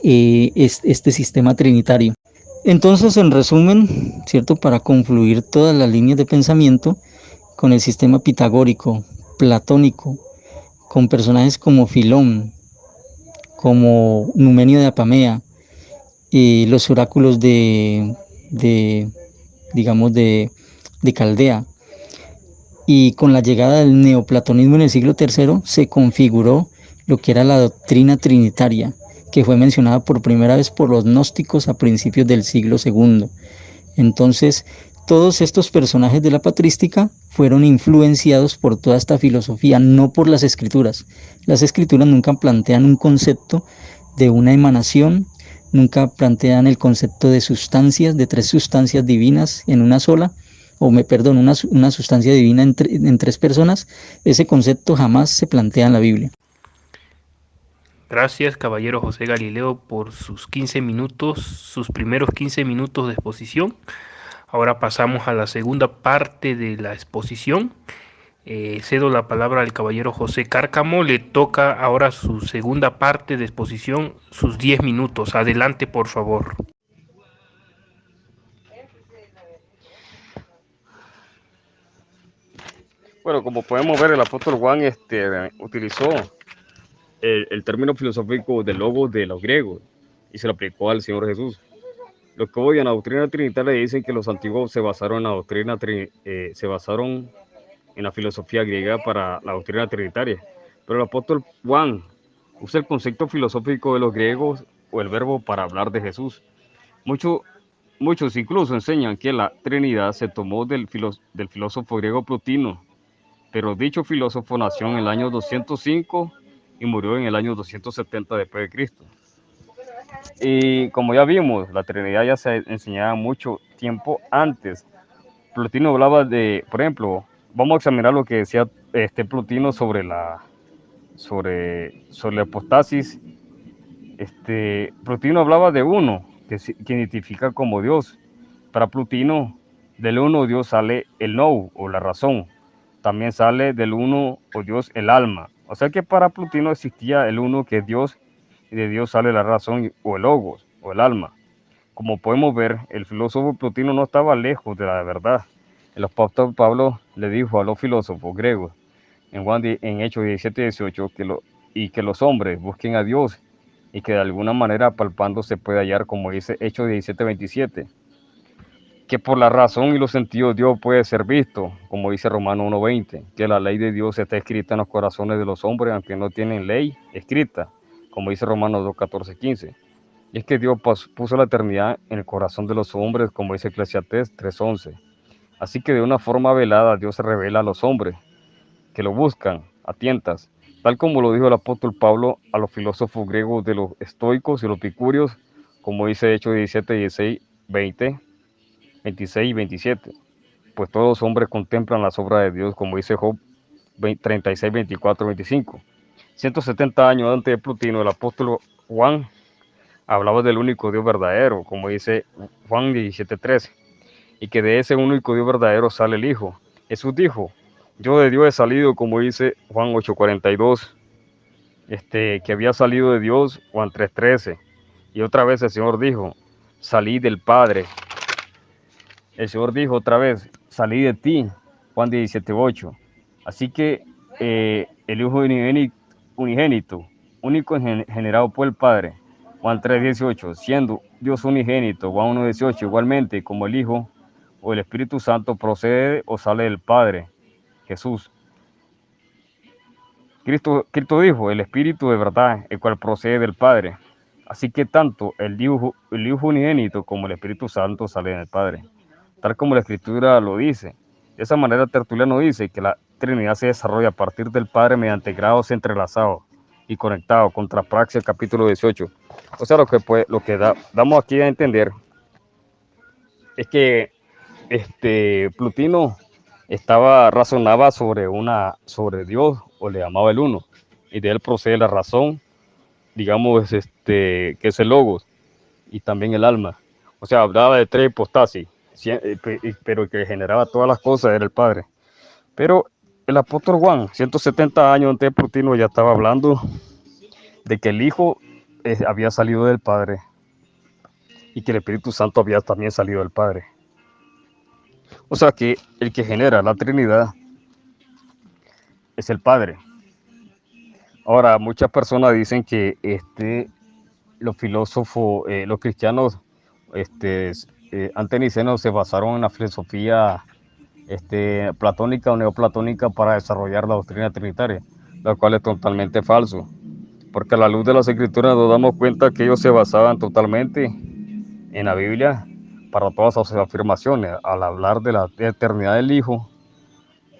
este sistema trinitario. Entonces, en resumen, ¿cierto?, para confluir todas las líneas de pensamiento, con el sistema pitagórico, platónico, con personajes como Filón, como Numenio de Apamea, y los oráculos de digamos, de Caldea. Y con la llegada del neoplatonismo en el siglo III se configuró lo que era la doctrina trinitaria, que fue mencionada por primera vez por los gnósticos a principios del siglo II. Entonces, todos estos personajes de la patrística fueron influenciados por toda esta filosofía, no por las escrituras. Las escrituras nunca plantean un concepto de una emanación, nunca plantean el concepto de sustancias, de tres sustancias divinas en una sola, una sustancia divina en tres personas. Ese concepto jamás se plantea en la Biblia. Gracias, caballero José Galileo, por sus 15 minutos, sus primeros 15 minutos de exposición. Ahora pasamos a la segunda parte de la exposición. Cedo la palabra al caballero José Cárcamo. Le toca ahora su segunda parte de exposición, sus 10 minutos. Adelante, por favor. Bueno, como podemos ver, el apóstol Juan utilizó el término filosófico del logos de los griegos y se lo aplicó al Señor Jesús. Los que odian la doctrina trinitaria dicen que los antiguos se basaron en la filosofía griega para la doctrina trinitaria. Pero el apóstol Juan usa el concepto filosófico de los griegos o el verbo para hablar de Jesús. Muchos incluso enseñan que la Trinidad se tomó del filósofo griego Plotino, pero dicho filósofo nació en el año 205 y murió en el año 270 después de Cristo. Y como ya vimos, la Trinidad ya se enseñaba mucho tiempo antes. Plotino hablaba de, por ejemplo, vamos a examinar lo que decía Plotino sobre la apostasis. Plotino hablaba de uno, que identifica como Dios. Para Plotino, del uno Dios sale el no, o la razón. También sale del uno o Dios el alma. O sea que para Plotino existía el uno que es Dios, y de Dios sale la razón o el logos, o el alma. Como podemos ver, el filósofo Plotino no estaba lejos de la verdad. El apóstol Pablo le dijo a los filósofos griegos en Hechos 17-18 que los hombres busquen a Dios y que de alguna manera palpando se puede hallar, como dice Hechos 17-27, que por la razón y los sentidos Dios puede ser visto, como dice Romanos 1:20, que la ley de Dios está escrita en los corazones de los hombres, aunque no tienen ley escrita, como dice Romanos 2:14-15. Y es que Dios puso la eternidad en el corazón de los hombres, como dice Eclesiastés 3:11. Así que de una forma velada Dios se revela a los hombres que lo buscan a tientas, tal como lo dijo el apóstol Pablo a los filósofos griegos de los estoicos y los epicúreos, como dice Hechos 17, 16, 20, 26 y 27. Pues todos los hombres contemplan las obras de Dios, como dice Job 36, 24, 25. 170 años antes de Plotino, el apóstol Juan hablaba del único Dios verdadero, como dice Juan 17:13, y que de ese único Dios verdadero sale el Hijo. Jesús dijo: yo de Dios he salido, como dice Juan 8:42, que había salido de Dios, Juan 3:13. Y otra vez el Señor dijo: salí del Padre. El Señor dijo otra vez: salí de ti, Juan 17:8. Así que el Hijo unigénito, único generado por el Padre, Juan 3:18, siendo Dios unigénito, Juan 1:18, igualmente como el Hijo o el Espíritu Santo procede o sale del Padre, Jesús. Cristo dijo: el Espíritu de verdad, el cual procede del Padre. Así que tanto el Hijo unigénito como el Espíritu Santo salen del Padre, tal como la Escritura lo dice. De esa manera Tertuliano dice que la Trinidad se desarrolla a partir del Padre mediante grados entrelazados y conectados, contra Praxis capítulo 18. O sea, lo que damos aquí a entender es que Plotino razonaba sobre Dios, o le llamaba el uno, y de él procede la razón, digamos, que es el logos, y también el alma. O sea, hablaba de tres hipostasis, pero que generaba todas las cosas era el Padre. Pero el apóstol Juan, 170 años antes de Plotino, ya estaba hablando de que el Hijo había salido del Padre y que el Espíritu Santo había también salido del Padre. O sea que el que genera la Trinidad es el Padre. Ahora, muchas personas dicen que los filósofos, los cristianos antenicenos se basaron en la filosofía platónica o neoplatónica para desarrollar la doctrina trinitaria, lo cual es totalmente falso, porque a la luz de las escrituras nos damos cuenta que ellos se basaban totalmente en la Biblia para todas sus afirmaciones, al hablar de la eternidad del Hijo,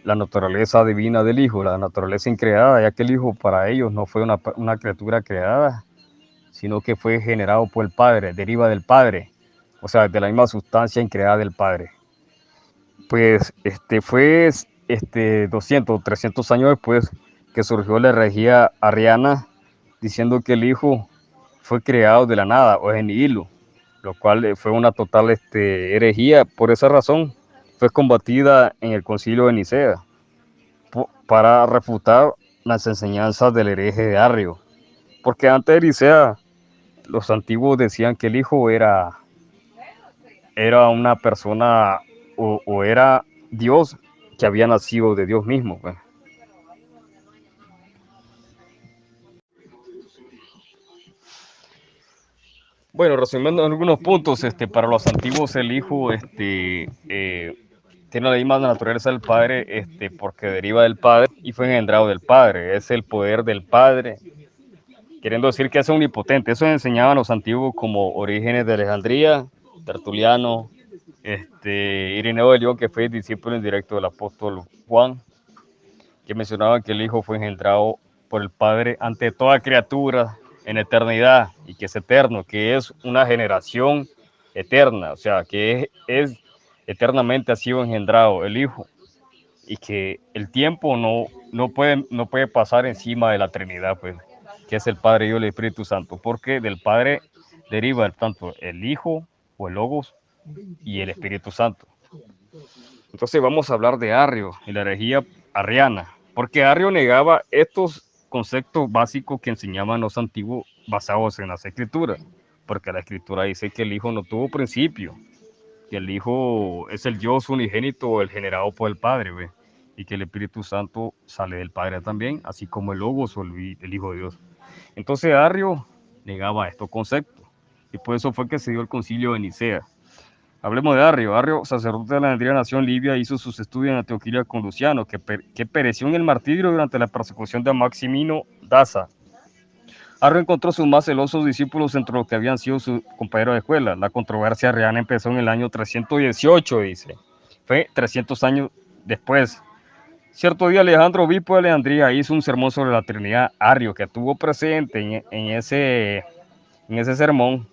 la naturaleza divina del Hijo, la naturaleza increada, ya que el Hijo para ellos no fue una criatura creada, sino que fue generado por el Padre, deriva del Padre, o sea, de la misma sustancia increada del Padre. Pues fue 200, 300 años después que surgió la herejía arriana diciendo que el Hijo fue creado de la nada o en hilo, lo cual fue una total herejía. Por esa razón fue combatida en el concilio de Nicea para refutar las enseñanzas del hereje de Arrio, porque antes de Nicea los antiguos decían que el Hijo era una persona o era Dios que había nacido de Dios mismo. Pues. Bueno, resumiendo algunos puntos, para los antiguos el Hijo tiene la misma naturaleza del Padre, porque deriva del Padre y fue engendrado del Padre. Es el poder del Padre, queriendo decir que es omnipotente. Eso enseñaban los antiguos como Orígenes de Alejandría, Tertuliano, Ireneo de León, que fue discípulo indirecto del apóstol Juan, que mencionaba que el Hijo fue engendrado por el Padre ante toda criatura en eternidad y que es eterno, que es una generación eterna, o sea, que es eternamente ha sido engendrado el Hijo y que el tiempo no puede pasar encima de la Trinidad, pues, que es el Padre y el Espíritu Santo, porque del Padre deriva tanto el Hijo o el Logos y el Espíritu Santo. Entonces vamos a hablar de Arrio y la herejía arriana, porque Arrio negaba estos conceptos básicos que enseñaban los antiguos basados en las escrituras, porque la escritura dice que el Hijo no tuvo principio, que el Hijo es el Dios unigénito, el generado por el Padre, ¿ve? Y que el Espíritu Santo sale del Padre también, así como el Logos o el Hijo de Dios. Entonces Arrio negaba estos conceptos, y por eso fue que se dio el concilio de Nicea. Hablemos de Arrio. Arrio, sacerdote de la antigua nación libia, hizo sus estudios en Antioquía con Luciano, que pereció en el martirio durante la persecución de Maximino Daza. Arrio encontró sus más celosos discípulos entre los que habían sido sus compañeros de escuela. La controversia arriana empezó en el año 318, dice. Fue 300 años después. Cierto día Alejandro, obispo de Alejandría, hizo un sermón sobre la Trinidad. Arrio, que estuvo presente en ese sermón,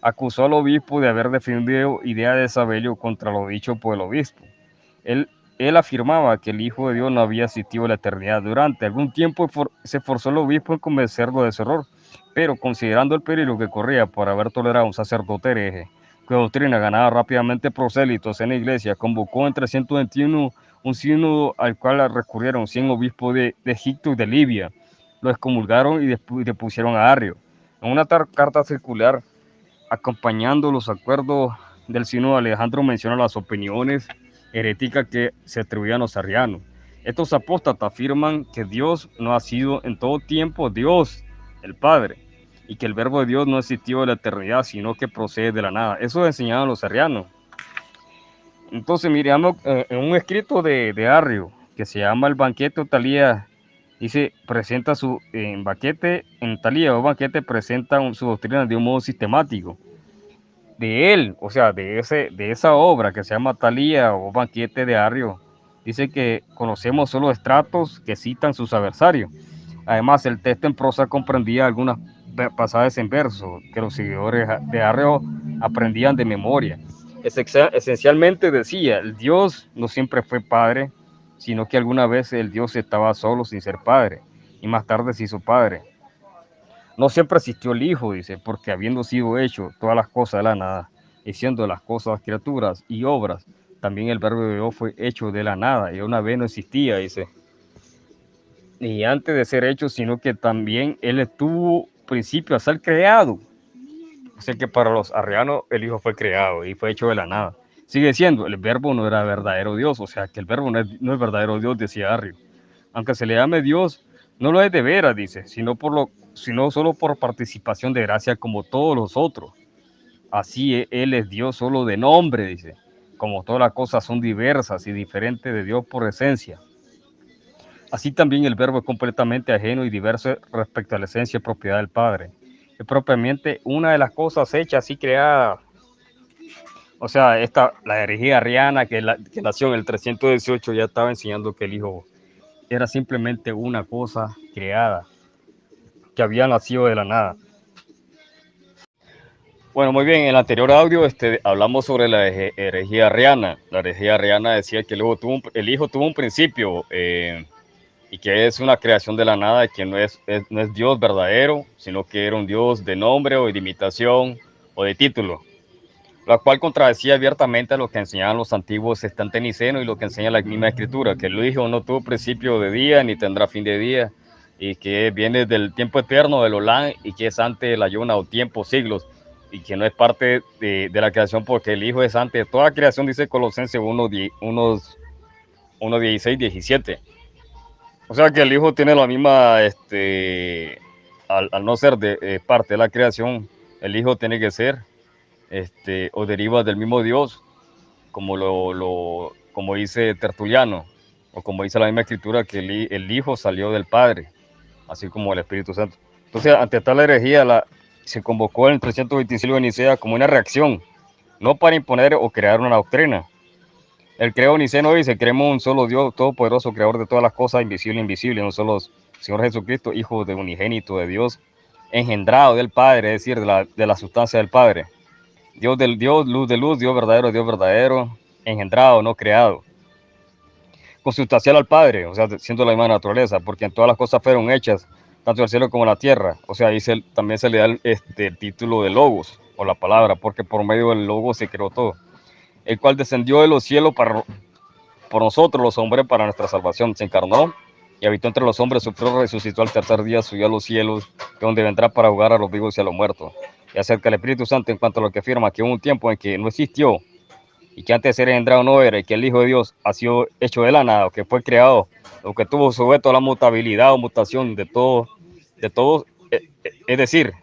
acusó al obispo de haber defendido ideas de Sabelio contra lo dicho por el obispo. Él afirmaba que el Hijo de Dios no había existido en la eternidad. Durante algún tiempo se esforzó el obispo en convencerlo de ese error, pero considerando el peligro que corría por haber tolerado a un sacerdote hereje, cuya doctrina ganaba rápidamente prosélitos en la iglesia, convocó en 321 un sínodo al cual recurrieron 100 obispos de Egipto y de Libia. Lo excomulgaron y depusieron a Arrio. En una carta circular acompañando los acuerdos del sínodo, Alejandro menciona las opiniones heréticas que se atribuían a los arrianos. Estos apóstatas afirman que Dios no ha sido en todo tiempo Dios, el Padre, y que el verbo de Dios no existió de la eternidad, sino que procede de la nada. Eso enseñaban los arrianos. Entonces, miramos en un escrito de Arrio, que se llama El banquete o Talía, dice, presenta su banquete, en Talía o banquete presenta su doctrina de un modo sistemático. De él, o sea, de esa obra que se llama Talía o banquete de Arrio, dice que conocemos solo estratos que citan sus adversarios. Además, el texto en prosa comprendía algunas pasajes en verso que los seguidores de Arrio aprendían de memoria. Esencialmente decía, el Dios no siempre fue padre, sino que alguna vez el Dios estaba solo sin ser padre, y más tarde se hizo padre. No siempre existió el Hijo, dice, porque habiendo sido hecho todas las cosas de la nada, y siendo las cosas criaturas y obras, también el verbo de Dios fue hecho de la nada, y una vez no existía, dice. Y antes de ser hecho, sino que también Él tuvo principio a ser creado. O sea que para los arrianos el Hijo fue creado y fue hecho de la nada. Sigue siendo, el verbo no era verdadero Dios, o sea que el verbo no es verdadero Dios, decía Arrio. Aunque se le llame Dios, No lo es de veras, dice, sino solo por participación de gracia como todos los otros. Así Él es Dios solo de nombre, dice, como todas las cosas son diversas y diferentes de Dios por esencia. Así también el verbo es completamente ajeno y diverso respecto a la esencia y propiedad del Padre. Es propiamente una de las cosas hechas y creadas. O sea, la herejía arriana que nació en el 318 ya estaba enseñando que el Hijo era simplemente una cosa creada, que había nacido de la nada. Bueno, muy bien, en el anterior audio hablamos sobre la herejía arriana. La herejía arriana decía que el Hijo tuvo un principio y que es una creación de la nada, que no es Dios verdadero, sino que era un Dios de nombre o de imitación o de título, la cual contradecía abiertamente a lo que enseñaban los antiguos estantenicenos y lo que enseña la misma Escritura, que el Hijo no tuvo principio de día ni tendrá fin de día, y que viene del tiempo eterno, del Olán, y que es antes de la Yona o tiempos, siglos, y que no es parte de la creación, porque el Hijo es antes de toda creación, dice Colosenses 1:16, 17. O sea que el Hijo tiene la misma, al no ser parte de la creación, el Hijo tiene que ser, o deriva del mismo Dios, como dice Tertuliano, o como dice la misma Escritura, que el Hijo salió del Padre, así como el Espíritu Santo. Entonces, ante tal herejía, se convocó en el 325 de Nicea como una reacción, no para imponer o crear una doctrina. El credo niceno dice: creemos un solo Dios todopoderoso, creador de todas las cosas, invisible e invisible, un solo Señor Jesucristo, Hijo de unigénito de Dios, engendrado del Padre, es decir, de la sustancia del Padre. Dios del Dios, luz de luz, Dios verdadero, engendrado, no creado. Consustancial al Padre, o sea, siendo la misma naturaleza, porque en todas las cosas fueron hechas, tanto el cielo como la tierra. O sea, ahí también se le da el título de Logos, o la palabra, porque por medio del Logos se creó todo. El cual descendió de los cielos por nosotros los hombres para nuestra salvación. Se encarnó y habitó entre los hombres, sufrió, resucitó al tercer día, subió a los cielos, de donde vendrá para jugar a los vivos y a los muertos. Y acerca del Espíritu Santo, en cuanto a lo que afirma que hubo un tiempo en que no existió, y que antes de ser engendrado no era, y que el Hijo de Dios ha sido hecho de la nada, o que fue creado, o que tuvo sujeto a la mutabilidad o mutación de todos, es decir,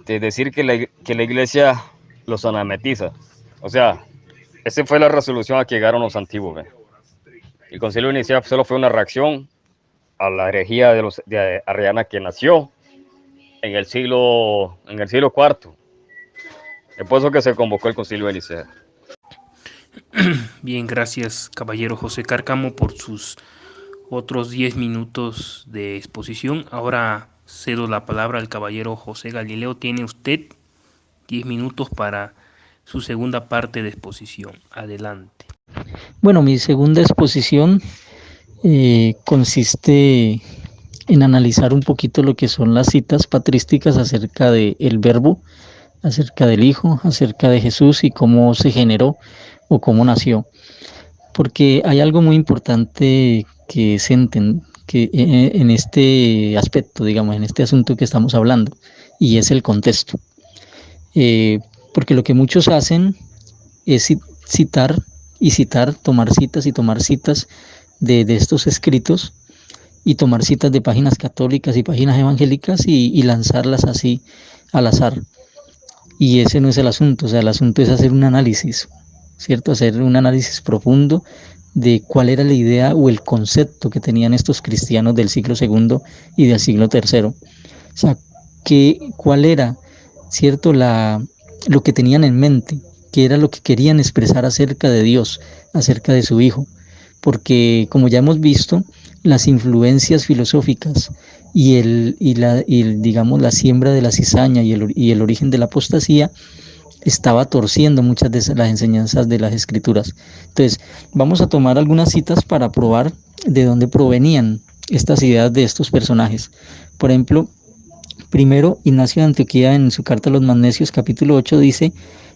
decir que la iglesia los anametiza. O sea, esa fue la resolución a que llegaron los antiguos. ¿Ve? El concilio inicial solo fue una reacción a la herejía de Arriana, que nació en el siglo IV. Es por eso que se convocó el concilio de Nicea. Bien, gracias, caballero José Cárcamo, por sus otros 10 minutos de exposición. Ahora cedo la palabra al caballero José Galileo. Tiene usted 10 minutos para su segunda parte de exposición. Adelante. Bueno, mi segunda exposición consiste en analizar un poquito lo que son las citas patrísticas acerca del Verbo, acerca del Hijo, acerca de Jesús y cómo se generó o cómo nació. Porque hay algo muy importante que se entiende que en este aspecto, digamos, en este asunto que estamos hablando, y es el contexto. Porque lo que muchos hacen es citar y citar, tomar citas de estos escritos, y tomar citas de páginas católicas y páginas evangélicas y lanzarlas así al azar. Y ese no es el asunto, o sea, el asunto es hacer un análisis, ¿cierto? Hacer un análisis profundo de cuál era la idea o el concepto que tenían estos cristianos del siglo II y del siglo III. O sea, cuál era, ¿cierto? Lo que tenían en mente, qué era lo que querían expresar acerca de Dios, acerca de su Hijo. Porque, como ya hemos visto, las influencias filosóficas y digamos, la siembra de la cizaña y el origen de la apostasía estaba torciendo muchas de las enseñanzas de las Escrituras. Entonces, vamos a tomar algunas citas para probar de dónde provenían estas ideas de estos personajes. Por ejemplo, primero, Ignacio de Antioquía, en su carta a los Magnesios, capítulo 8, dice: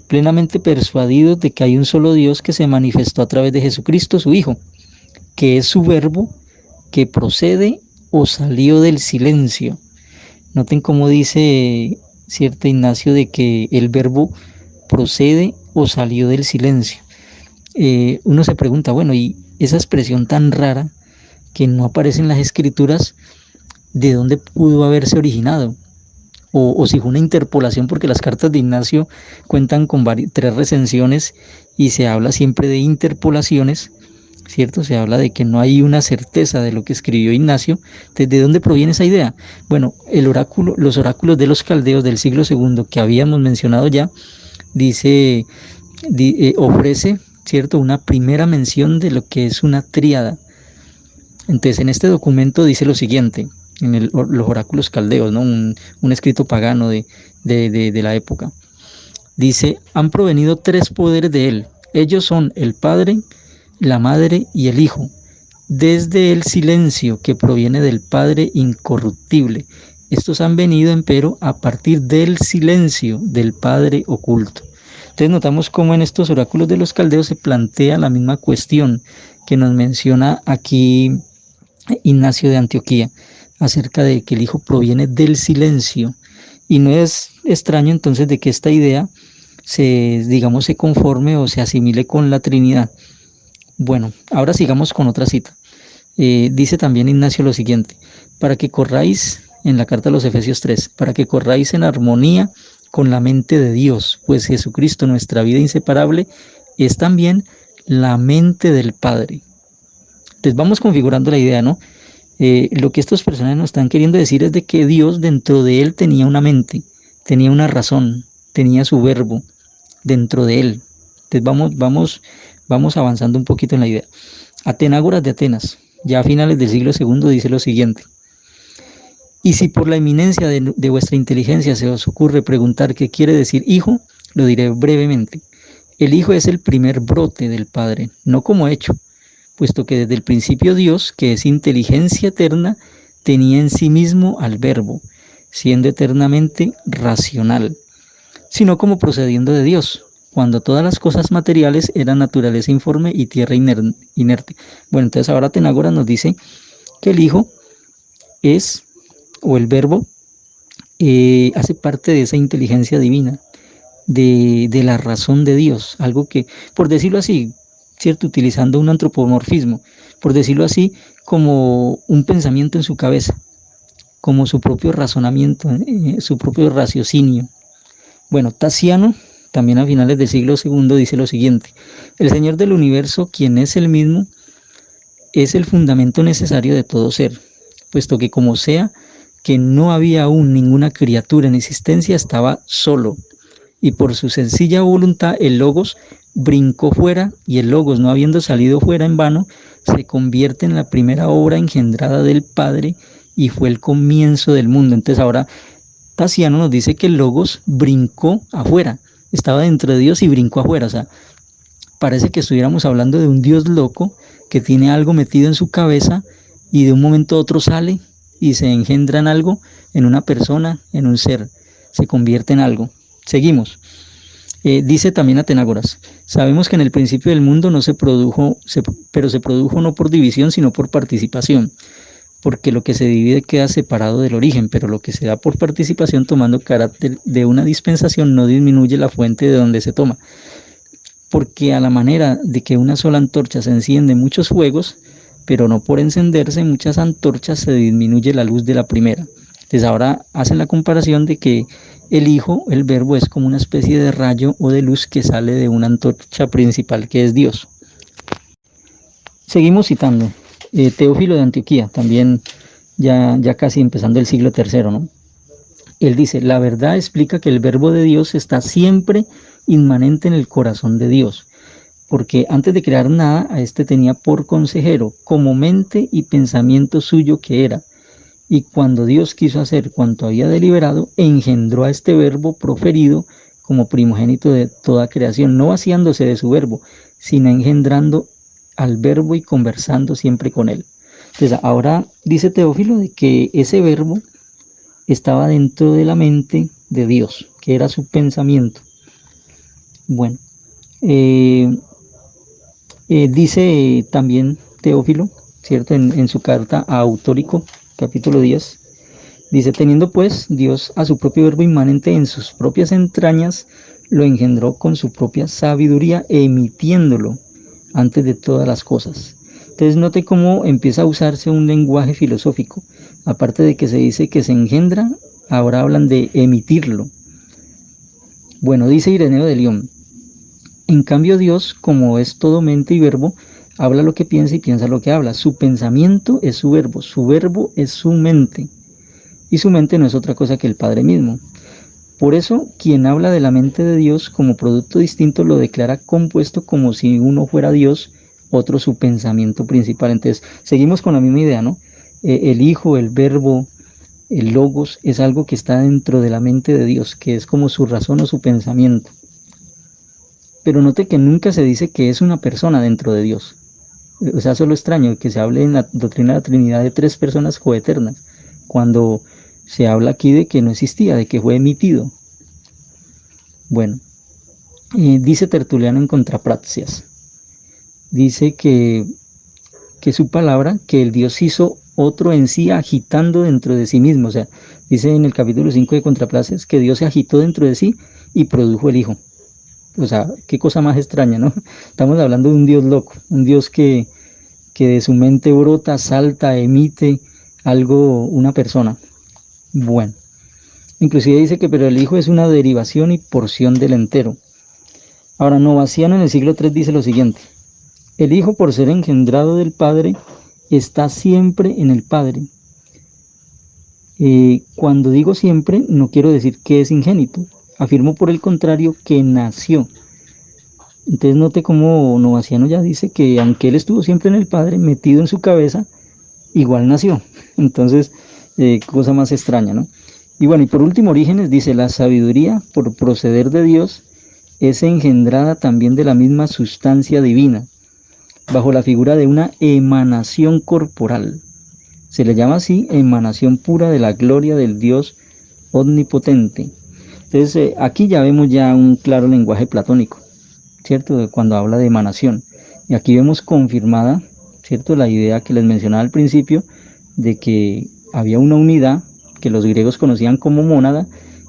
plenamente persuadidos de que hay un solo Dios que se manifestó a través de Jesucristo, su Hijo, que es su verbo, que procede o salió del silencio. Noten cómo dice, cierto, Ignacio, de que el verbo procede o salió del silencio. Uno se pregunta, bueno, y esa expresión tan rara, que no aparece en las escrituras de dónde pudo haberse originado, o si fue una interpolación, porque las cartas de Ignacio cuentan con 3 recensiones y se habla siempre de interpolaciones, ¿cierto? Se habla de que no hay una certeza de lo que escribió Ignacio. Entonces, ¿de dónde proviene esa idea? Bueno, los oráculos de los caldeos del siglo II que habíamos mencionado ya, ofrece, ¿cierto?, una primera mención de lo que es una tríada. Entonces, en este documento dice lo siguiente, los oráculos caldeos, ¿no? Un escrito pagano de la época. Dice: han provenido 3 poderes de él. Ellos son el Padre, la Madre y el Hijo, desde el silencio que proviene del Padre incorruptible. Estos han venido, empero, a partir del silencio del Padre oculto. Entonces notamos cómo en estos oráculos de los caldeos se plantea la misma cuestión que nos menciona aquí Ignacio de Antioquía, acerca de que el Hijo proviene del silencio. Y no es extraño entonces de que esta idea se conforme o se asimile con la Trinidad. Bueno, ahora sigamos con otra cita. Dice también Ignacio lo siguiente: para que corráis, en la carta a los Efesios 3, para que corráis en armonía con la mente de Dios, pues Jesucristo, nuestra vida inseparable, es también la mente del Padre. Entonces vamos configurando la idea, ¿no? Lo que estos personajes nos están queriendo decir es de que Dios dentro de él tenía una mente, tenía una razón, tenía su verbo dentro de él. Entonces vamos avanzando un poquito en la idea. Atenágoras de Atenas, ya a finales del siglo II, dice lo siguiente: y si por la eminencia de vuestra inteligencia se os ocurre preguntar qué quiere decir hijo, lo diré brevemente. El Hijo es el primer brote del Padre, no como hecho, puesto que desde el principio Dios, que es inteligencia eterna, tenía en sí mismo al Verbo, siendo eternamente racional, sino como procediendo de Dios, cuando todas las cosas materiales eran naturaleza informe y tierra inerte. Bueno, entonces ahora Atenágoras nos dice que el Hijo es, o el Verbo, hace parte de esa inteligencia divina, de la razón de Dios, algo que, por decirlo así, ¿cierto?, utilizando un antropomorfismo, por decirlo así, como un pensamiento en su cabeza, como su propio razonamiento, su propio raciocinio. Bueno, Taciano, también a finales del siglo II, dice lo siguiente: el Señor del universo, quien es el mismo, es el fundamento necesario de todo ser, puesto que como sea que no había aún ninguna criatura en existencia, estaba solo, y por su sencilla voluntad el Logos brincó fuera, y el Logos, no habiendo salido fuera en vano, se convierte en la primera obra engendrada del Padre y fue el comienzo del mundo. Entonces ahora Taciano nos dice que el Logos brincó afuera, estaba dentro de Dios y brincó afuera. O sea, parece que estuviéramos hablando de un Dios loco que tiene algo metido en su cabeza y de un momento a otro sale y se engendra en algo, en una persona, en un ser, se convierte en algo. Seguimos. Dice también Atenágoras: sabemos que en el principio del mundo no se produjo, pero se produjo no por división, sino por participación, porque lo que se divide queda separado del origen, pero lo que se da por participación, tomando carácter de una dispensación, no disminuye la fuente de donde se toma, porque a la manera de que una sola antorcha se enciende muchos fuegos, pero no por encenderse muchas antorchas se disminuye la luz de la primera. Entonces ahora hacen la comparación de que el Hijo, el Verbo, es como una especie de rayo o de luz que sale de una antorcha principal que es Dios. Seguimos citando Teófilo de Antioquía, también ya casi empezando el siglo III, ¿no? Él dice: la verdad explica que el Verbo de Dios está siempre inmanente en el corazón de Dios, porque antes de crear nada, a este tenía por consejero, como mente y pensamiento suyo que era. Y cuando Dios quiso hacer cuanto había deliberado, engendró a este Verbo proferido como primogénito de toda creación, no vaciándose de su Verbo, sino engendrando al Verbo y conversando siempre con él. Entonces ahora dice Teófilo de que ese Verbo estaba dentro de la mente de Dios, que era su pensamiento. Bueno, dice también Teófilo, ¿cierto?, en su carta a Autórico, capítulo 10, dice: teniendo pues Dios a su propio Verbo inmanente en sus propias entrañas, lo engendró con su propia sabiduría, emitiéndolo antes de todas las cosas. Entonces note cómo empieza a usarse un lenguaje filosófico. Aparte de que se dice que se engendra, ahora hablan de emitirlo. Bueno, dice Ireneo de León, en cambio Dios, como es todo mente y verbo, habla lo que piensa y piensa lo que habla. Su pensamiento es su verbo es su mente, y su mente no es otra cosa que el Padre mismo. Por eso, quien habla de la mente de Dios como producto distinto lo declara compuesto como si uno fuera Dios, otro su pensamiento principal. Entonces, seguimos con la misma idea, ¿no? El Hijo, el Verbo, el Logos, es algo que está dentro de la mente de Dios, que es como su razón o su pensamiento. Pero note que nunca se dice que es una persona dentro de Dios. O sea, eso es lo extraño, que se hable en la doctrina de la Trinidad de tres personas coeternas, cuando se habla aquí de que no existía, de que fue emitido. Bueno, dice Tertuliano en Contrapraxias, dice que su palabra, que el Dios hizo otro en sí agitando dentro de sí mismo. O sea, dice en el capítulo 5 de Contrapraxias que Dios se agitó dentro de sí y produjo el Hijo. O sea, qué cosa más extraña, ¿no? Estamos hablando de un Dios loco, un Dios que de su mente brota, salta, emite algo, una persona. Bueno, inclusive dice que pero el Hijo es una derivación y porción del entero. Ahora, Novaciano en el siglo III dice lo siguiente, el Hijo por ser engendrado del Padre está siempre en el Padre. Cuando digo siempre, no quiero decir que es ingénito, afirmo por el contrario que nació. Entonces note cómo Novaciano ya dice que aunque él estuvo siempre en el Padre, metido en su cabeza, igual nació. Entonces, cosa más extraña, ¿no? Y bueno, y por último, Orígenes dice, la sabiduría por proceder de Dios es engendrada también de la misma sustancia divina, bajo la figura de una emanación corporal. Se le llama así emanación pura de la gloria del Dios omnipotente. Entonces, aquí ya vemos ya un claro lenguaje platónico, ¿cierto? Cuando habla de emanación. Y aquí vemos confirmada, ¿cierto? La idea que les mencionaba al principio, de que había una unidad que los griegos conocían como mónada,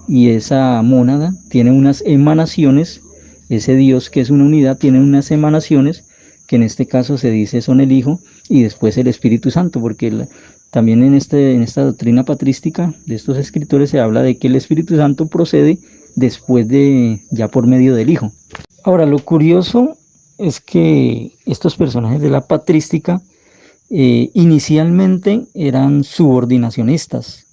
y esa mónada tiene unas emanaciones, ese Dios que es una unidad tiene unas emanaciones, que en este caso se dice son el Hijo y después el Espíritu Santo, porque también en esta doctrina patrística de estos escritores se habla de que el Espíritu Santo procede después de, ya por medio del Hijo. Ahora, lo curioso es que estos personajes de la patrística inicialmente eran subordinacionistas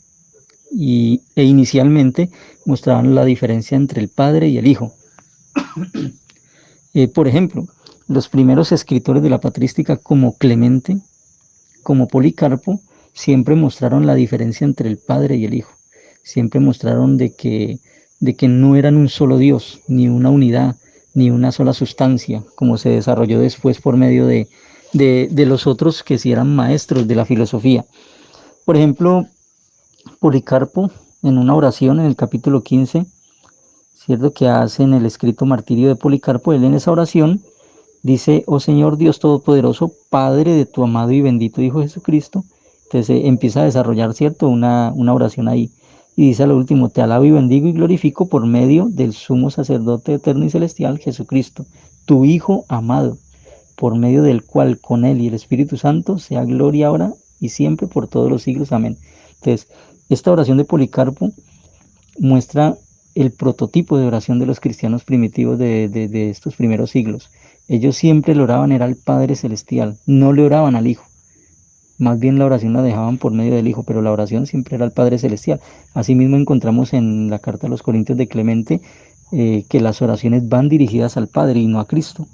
e inicialmente mostraban la diferencia entre el Padre y el Hijo. Por ejemplo, los primeros escritores de la patrística como Clemente, como Policarpo, siempre mostraron la diferencia entre el Padre y el Hijo. Siempre mostraron de que no eran un solo Dios, ni una unidad, ni una sola sustancia, como se desarrolló después por medio de los otros que sí eran maestros de la filosofía. Por ejemplo, Policarpo, en una oración en el capítulo 15, ¿cierto? Que hace en el escrito Martirio de Policarpo, él en esa oración dice, oh Señor Dios Todopoderoso, Padre de tu amado y bendito Hijo Jesucristo. Entonces empieza a desarrollar, ¿cierto? Una oración ahí. Y dice a lo último, te alabo y bendigo y glorifico por medio del sumo sacerdote eterno y celestial, Jesucristo, tu Hijo amado, por medio del cual con Él y el Espíritu Santo sea gloria ahora y siempre por todos los siglos. Amén. Entonces, esta oración de Policarpo muestra el prototipo de oración de los cristianos primitivos de estos primeros siglos. Ellos siempre le oraban era al Padre Celestial, no le oraban al Hijo. Más bien la oración la dejaban por medio del Hijo, pero la oración siempre era al Padre Celestial. Asimismo encontramos en la carta a los Corintios de Clemente que las oraciones van dirigidas al Padre y no a Cristo.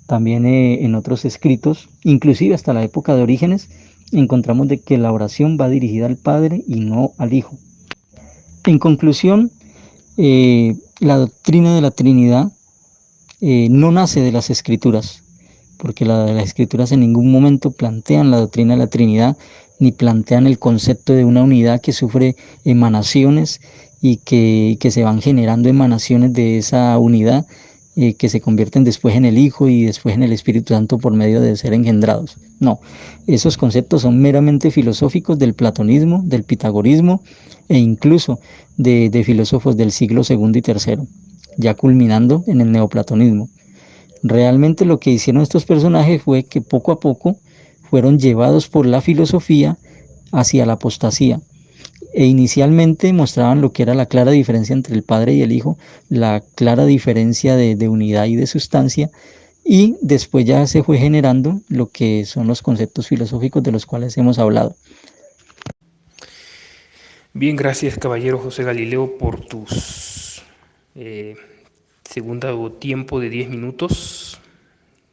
También en otros escritos, inclusive hasta la época de Orígenes, encontramos de que la oración va dirigida al Padre y no al Hijo. En conclusión, la doctrina de la Trinidad no nace de las Escrituras, porque las Escrituras en ningún momento plantean la doctrina de la Trinidad, ni plantean el concepto de una unidad que sufre emanaciones y que se van generando emanaciones de esa unidad que se convierten después en el Hijo y después en el Espíritu Santo por medio de ser engendrados. No, esos conceptos son meramente filosóficos del platonismo, del pitagorismo e incluso de filósofos del siglo II y III, ya culminando en el neoplatonismo. Realmente lo que hicieron estos personajes fue que poco a poco fueron llevados por la filosofía hacia la apostasía. E inicialmente mostraban lo que era la clara diferencia entre el Padre y el Hijo, la clara diferencia de unidad y de sustancia, y después ya se fue generando lo que son los conceptos filosóficos de los cuales hemos hablado. Bien, gracias, caballero José Galileo, por tus segundo tiempo de 10 minutos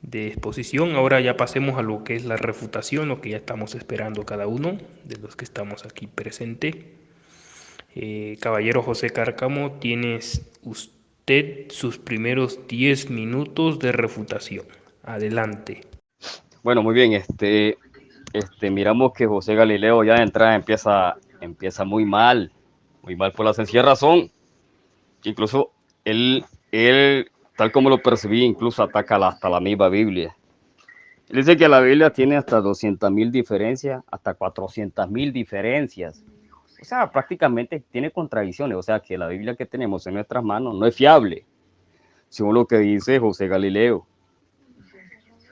de exposición. Ahora ya pasemos a lo que es la refutación, lo que ya estamos esperando cada uno de los que estamos aquí presentes. Caballero José Cárcamo, tienes usted sus primeros 10 minutos de refutación. Adelante. Bueno, muy bien, miramos que José Galileo ya de entrada empieza muy mal por la sencilla razón. Incluso él, tal como lo percibí, incluso ataca hasta la misma Biblia. Él dice que la Biblia tiene hasta 200.000 diferencias, hasta 400.000 diferencias. O sea, prácticamente tiene contradicciones. O sea, que la Biblia que tenemos en nuestras manos no es fiable, según lo que dice José Galileo.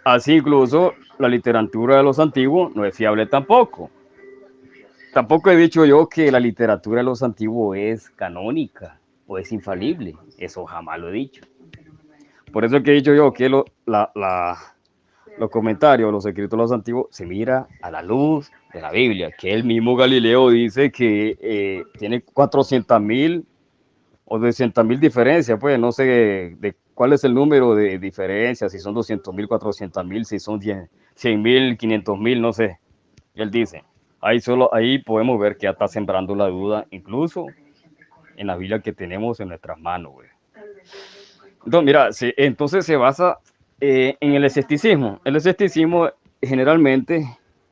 Así incluso la literatura de los antiguos no es fiable tampoco. Tampoco he dicho yo que la literatura de los antiguos es canónica o es infalible. Eso jamás lo he dicho. Por eso es que he dicho yo que los comentarios, los escritos de los antiguos se mira a la luz de la Biblia, que el mismo Galileo dice que tiene 400.000 o 200.000 diferencias, pues no sé de cuál es el número de diferencias, si son 200.000, 400.000, si son 100.000, 500.000, no sé. Él dice, ahí podemos ver que ya está sembrando la duda, incluso en la Biblia que tenemos en nuestras manos, güey. Entonces, mira, entonces se basa en el escepticismo. El escepticismo generalmente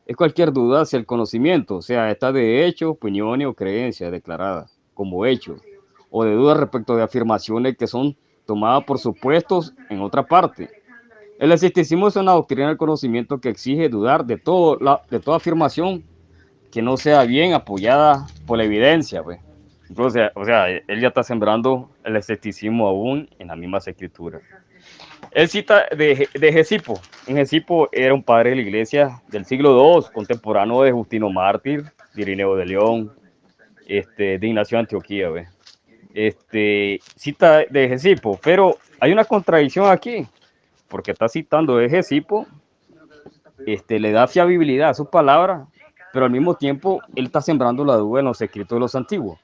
es cualquier duda hacia el conocimiento, o sea, está de hechos, opiniones o creencias declaradas como hechos, o de dudas respecto de afirmaciones que son tomadas por supuestos en otra parte. El escepticismo es una doctrina del conocimiento que exige dudar de toda afirmación que no sea bien apoyada por la evidencia, pues. Entonces, o sea, él ya está sembrando el escepticismo aún en las mismas escrituras. Él cita de Gesipo. En Gesipo era un padre de la iglesia del siglo II, contemporáneo de Justino Mártir, de Irineo de León, de Ignacio de Antioquía, ¿ve? Cita de Gesipo, pero hay una contradicción aquí, porque está citando de Gesipo, le da fiabilidad a sus palabras, pero al mismo tiempo él está sembrando la duda en los escritos de los antiguos.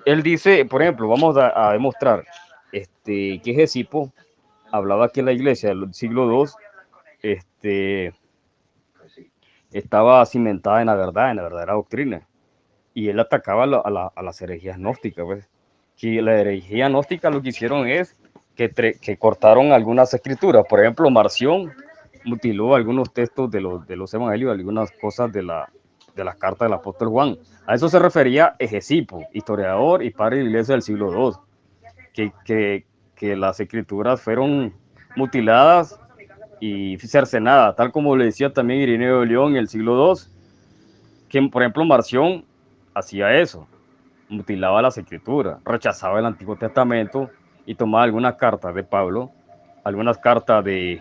Él dice, por ejemplo, vamos a demostrar que Gesipo hablaba que la iglesia del siglo II estaba cimentada en la verdad, en la verdadera doctrina. Y él atacaba a las herejías gnósticas. Pues. Y la herejía gnóstica lo que hicieron es que cortaron algunas escrituras. Por ejemplo, Marción mutiló algunos textos de los evangelios, algunas cosas de las cartas del apóstol Juan. A eso se refería Gesipo, historiador y padre de la iglesia del siglo II, que las escrituras fueron mutiladas y cercenadas, tal como le decía también Irineo de León en el siglo II, que por ejemplo Marción hacía eso, mutilaba las escrituras, rechazaba el Antiguo Testamento y tomaba algunas cartas de Pablo, algunas cartas de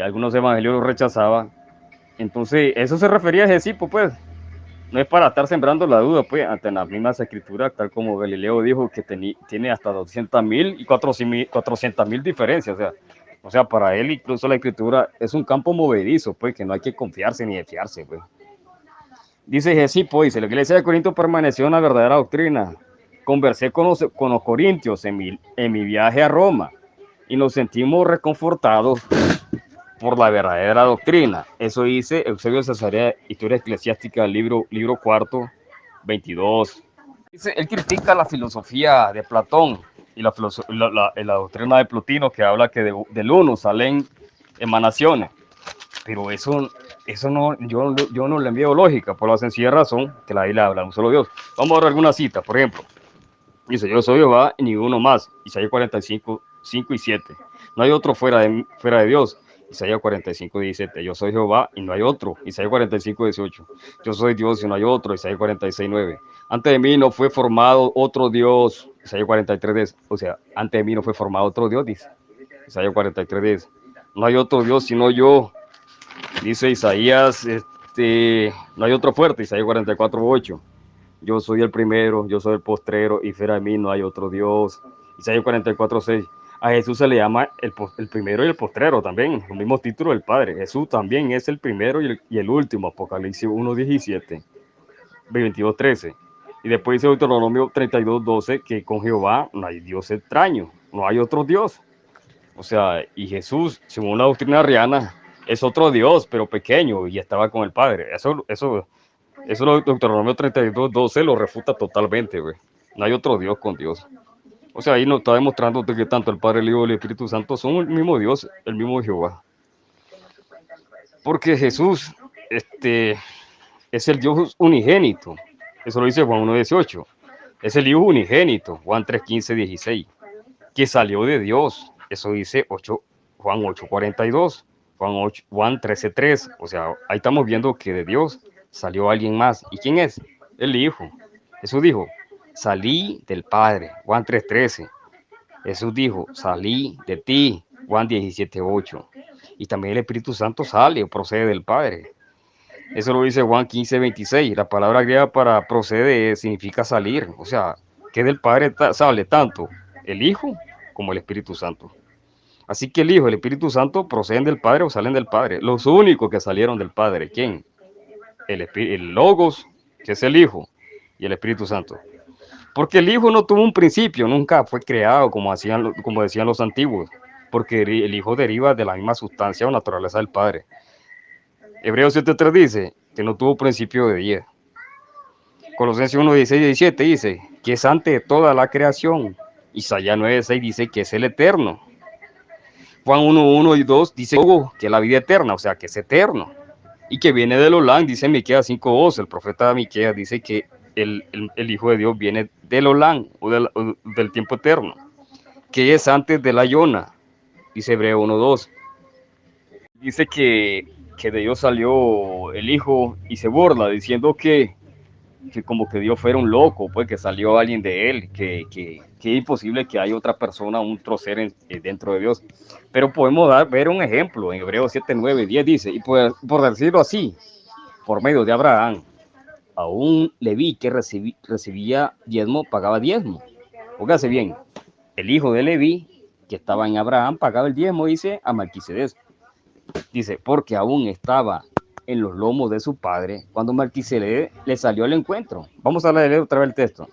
algunos evangelios los rechazaba. Entonces, eso se refería a Gesipo, pues. No es para estar sembrando la duda, pues, ante las mismas escrituras, tal como Galileo dijo, que tiene hasta 200.000 y 400.000 diferencias. O sea, para él incluso la escritura es un campo movedizo, pues, que no hay que confiarse ni de fiarse, pues. Dice Gesipo, dice, la iglesia de Corinto permaneció en la verdadera doctrina. Conversé con los corintios en mi viaje a Roma y nos sentimos reconfortados por la verdadera doctrina. Eso dice Eusebio de Cesarea, Historia Eclesiástica, libro cuarto, 22. Dice, él critica la filosofía de Platón y la doctrina de Plotino, que habla que del uno salen emanaciones. Pero eso no, yo no le envío lógica, por la sencilla razón que la Biblia habla de un solo Dios. Vamos a ver alguna cita, por ejemplo. Dice, yo soy Jehová y ninguno más. Isaías 45, 5 y 7. No hay otro fuera de Dios. Isaías 45, 17. Yo soy Jehová y no hay otro. Isaías 45, 18. Yo soy Dios y no hay otro. Isaías 46, 9. Antes de mí no fue formado otro Dios. Isaías 43, 10. O sea, antes de mí no fue formado otro Dios, dice. Isaías 43, 10. No hay otro Dios sino yo. Dice Isaías, no hay otro fuerte, Isaías 44:8. Yo soy el primero, yo soy el postrero, y fuera de mí no hay otro Dios. Isaías 44:6. A Jesús se le llama el primero y el postrero también, los mismos títulos del Padre. Jesús también es el primero y el último, Apocalipsis 1:17, 22:13. Y después dice Deuteronomio 32:12, que con Jehová no hay Dios extraño, no hay otro Dios. O sea, y Jesús, según la doctrina arriana, es otro Dios, pero pequeño, y estaba con el Padre. Eso Deuteronomio 32:12 lo refuta totalmente, güey. No hay otro Dios con Dios. O sea, ahí nos está demostrando que tanto el Padre, el Hijo y el Espíritu Santo son el mismo Dios, el mismo Jehová. Porque Jesús es el Dios unigénito. Eso lo dice Juan 1:18. Es el Hijo unigénito, Juan 3:15-16, que salió de Dios. Eso dice Juan 8:42, Juan 13:3. O sea, ahí estamos viendo que de Dios salió alguien más. ¿Y quién es? El Hijo. Jesús dijo, salí del Padre, Juan 3:13. Jesús dijo, salí de ti, Juan 17:8. Y también el Espíritu Santo sale o procede del Padre. Eso lo dice Juan 15:26. La palabra griega para procede significa salir. O sea, que del Padre sale tanto el Hijo como el Espíritu Santo. Así que el Hijo y el Espíritu Santo proceden del Padre o salen del Padre. Los únicos que salieron del Padre, ¿quién? El Logos, que es el Hijo, y el Espíritu Santo. Porque el Hijo no tuvo un principio, nunca fue creado como decían los antiguos, porque el Hijo deriva de la misma sustancia o naturaleza del Padre. Hebreos 7:3 dice que no tuvo principio de día. Colosenses 1:16-17 dice que es antes de toda la creación. Isaías 9:6 dice que es el eterno. Juan 1:1 y 2 dice que es la vida eterna, o sea que es eterno. Y que viene del Olán, dice Miqueas 5:12. El profeta Miqueas dice que el Hijo de Dios viene del Olán, o del tiempo eterno, que es antes de la Yona, dice Hebreo 1:2. Dice que de Dios salió el Hijo y se burla diciendo que como que Dios fuera un loco, pues que salió alguien de él, que es imposible que haya otra persona, un otro ser dentro de Dios. Pero podemos ver un ejemplo en Hebreos 7:9-10 dice, y por decirlo así, por medio de Abraham, a un Leví que recibía diezmo, pagaba diezmo. Póngase bien, el hijo de Leví, que estaba en Abraham, pagaba el diezmo, dice, a Melquisedec. Dice, porque aún estaba en los lomos de su padre, cuando Melquisedec le salió al encuentro. Vamos a leer otra vez el texto.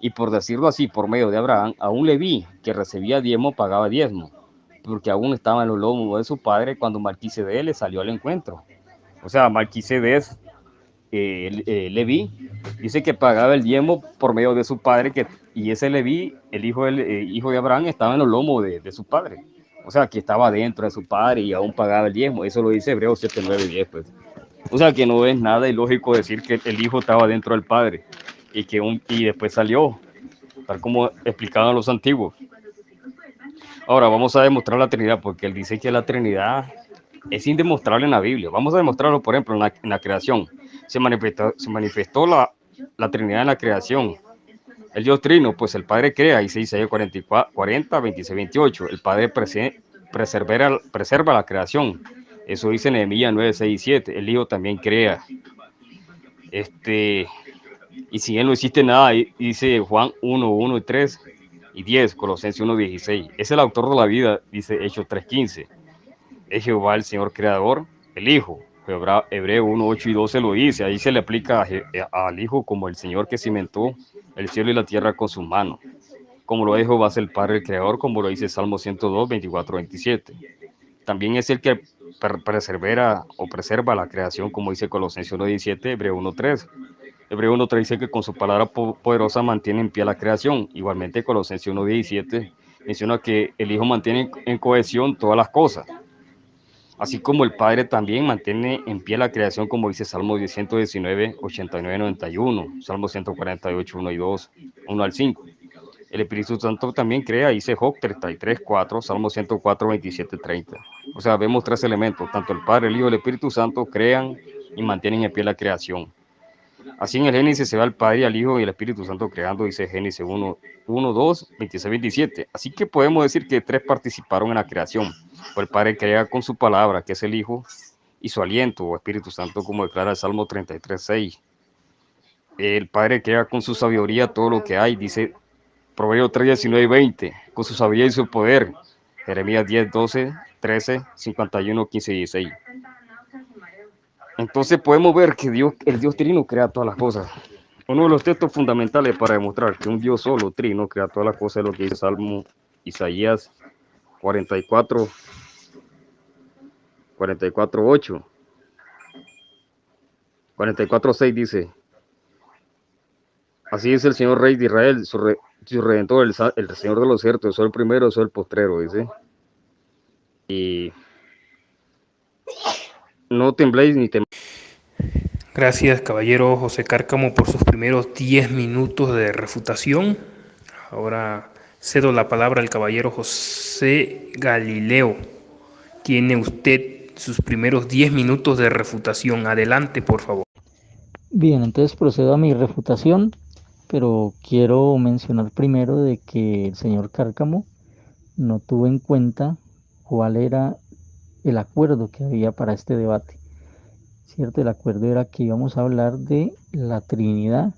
Y por decirlo así, por medio de Abraham, a un Leví que recibía diezmo, pagaba diezmo, porque aún estaba en los lomos de su padre, cuando Melquisedec le salió al encuentro. O sea, Melquisedec, Leví, dice que pagaba el diezmo por medio de su padre, y ese Leví, el hijo de Abraham, estaba en los lomos de su padre. O sea, que estaba dentro de su padre y aún pagaba el diezmo. Eso lo dice Hebreos 7:9-10, pues. O sea, que no es nada ilógico decir que el hijo estaba dentro del padre y después salió, tal como explicaban los antiguos. Ahora vamos a demostrar la Trinidad, porque él dice que la Trinidad es indemostrable en la Biblia. Vamos a demostrarlo, por ejemplo, en la creación. Se manifestó la Trinidad en la creación. El Dios Trino, pues el Padre crea, dice Isaías 40:26-28. El Padre preserva la creación. Eso dice Nehemías 9:6-7. El Hijo también crea. Y si él no existe nada, dice Juan 1:1-3 y 10, Colosenses 1:16. Es el autor de la vida, dice Hechos 3:15. Es Jehová el Señor creador, el Hijo. Hebreo 1:8-12 lo dice. Ahí se le aplica al Hijo como el Señor que cimentó el cielo y la tierra con sus manos. Como lo dijo, va a ser el Padre el Creador, como lo dice Salmo 102, 24-27. También es el que preserva la creación, como dice Colosenses 1:17, Hebreo 1:3. Hebreo 1:3 dice que con su palabra poderosa mantiene en pie la creación. Igualmente Colosenses 1:17 menciona que el Hijo mantiene en cohesión todas las cosas. Así como el Padre también mantiene en pie la creación, como dice Salmo 119, 89, 91, Salmo 148, 1 y 2, 1 al 5. El Espíritu Santo también crea, dice Job 33, 4, Salmo 104, 27, 30. O sea, vemos tres elementos, tanto el Padre, el Hijo y el Espíritu Santo crean y mantienen en pie la creación. Así en el Génesis se va el Padre, al Hijo y el Espíritu Santo creando, dice Génesis 1, 2, 26, 27. Así que podemos decir que tres participaron en la creación. Pues el Padre crea con su palabra, que es el Hijo, y su aliento, o Espíritu Santo, como declara el Salmo 33:6. El Padre crea con su sabiduría todo lo que hay, dice Proverbios 3:19-20, con su sabiduría y su poder. Jeremías 10:12, 13, 51, 15 y 16. Entonces podemos ver que Dios, el Dios Trino, crea todas las cosas. Uno de los textos fundamentales para demostrar que un Dios solo, Trino, crea todas las cosas es lo que dice Salmo Isaías 44, 44:8. 44:6 dice: así es el Señor Rey de Israel, su Redentor, el Señor de los ciertos, soy el primero, soy el postrero, dice. Y no tembléis ni temáis. Gracias, caballero José Cárcamo, por sus primeros 10 minutos de refutación. Ahora cedo la palabra al caballero José Galileo. Tiene usted sus primeros 10 minutos de refutación. Adelante, por favor. Bien, entonces procedo a mi refutación, pero quiero mencionar primero de que el señor Cárcamo no tuvo en cuenta cuál era el acuerdo que había para este debate. ¿Cierto? El acuerdo era que íbamos a hablar de la Trinidad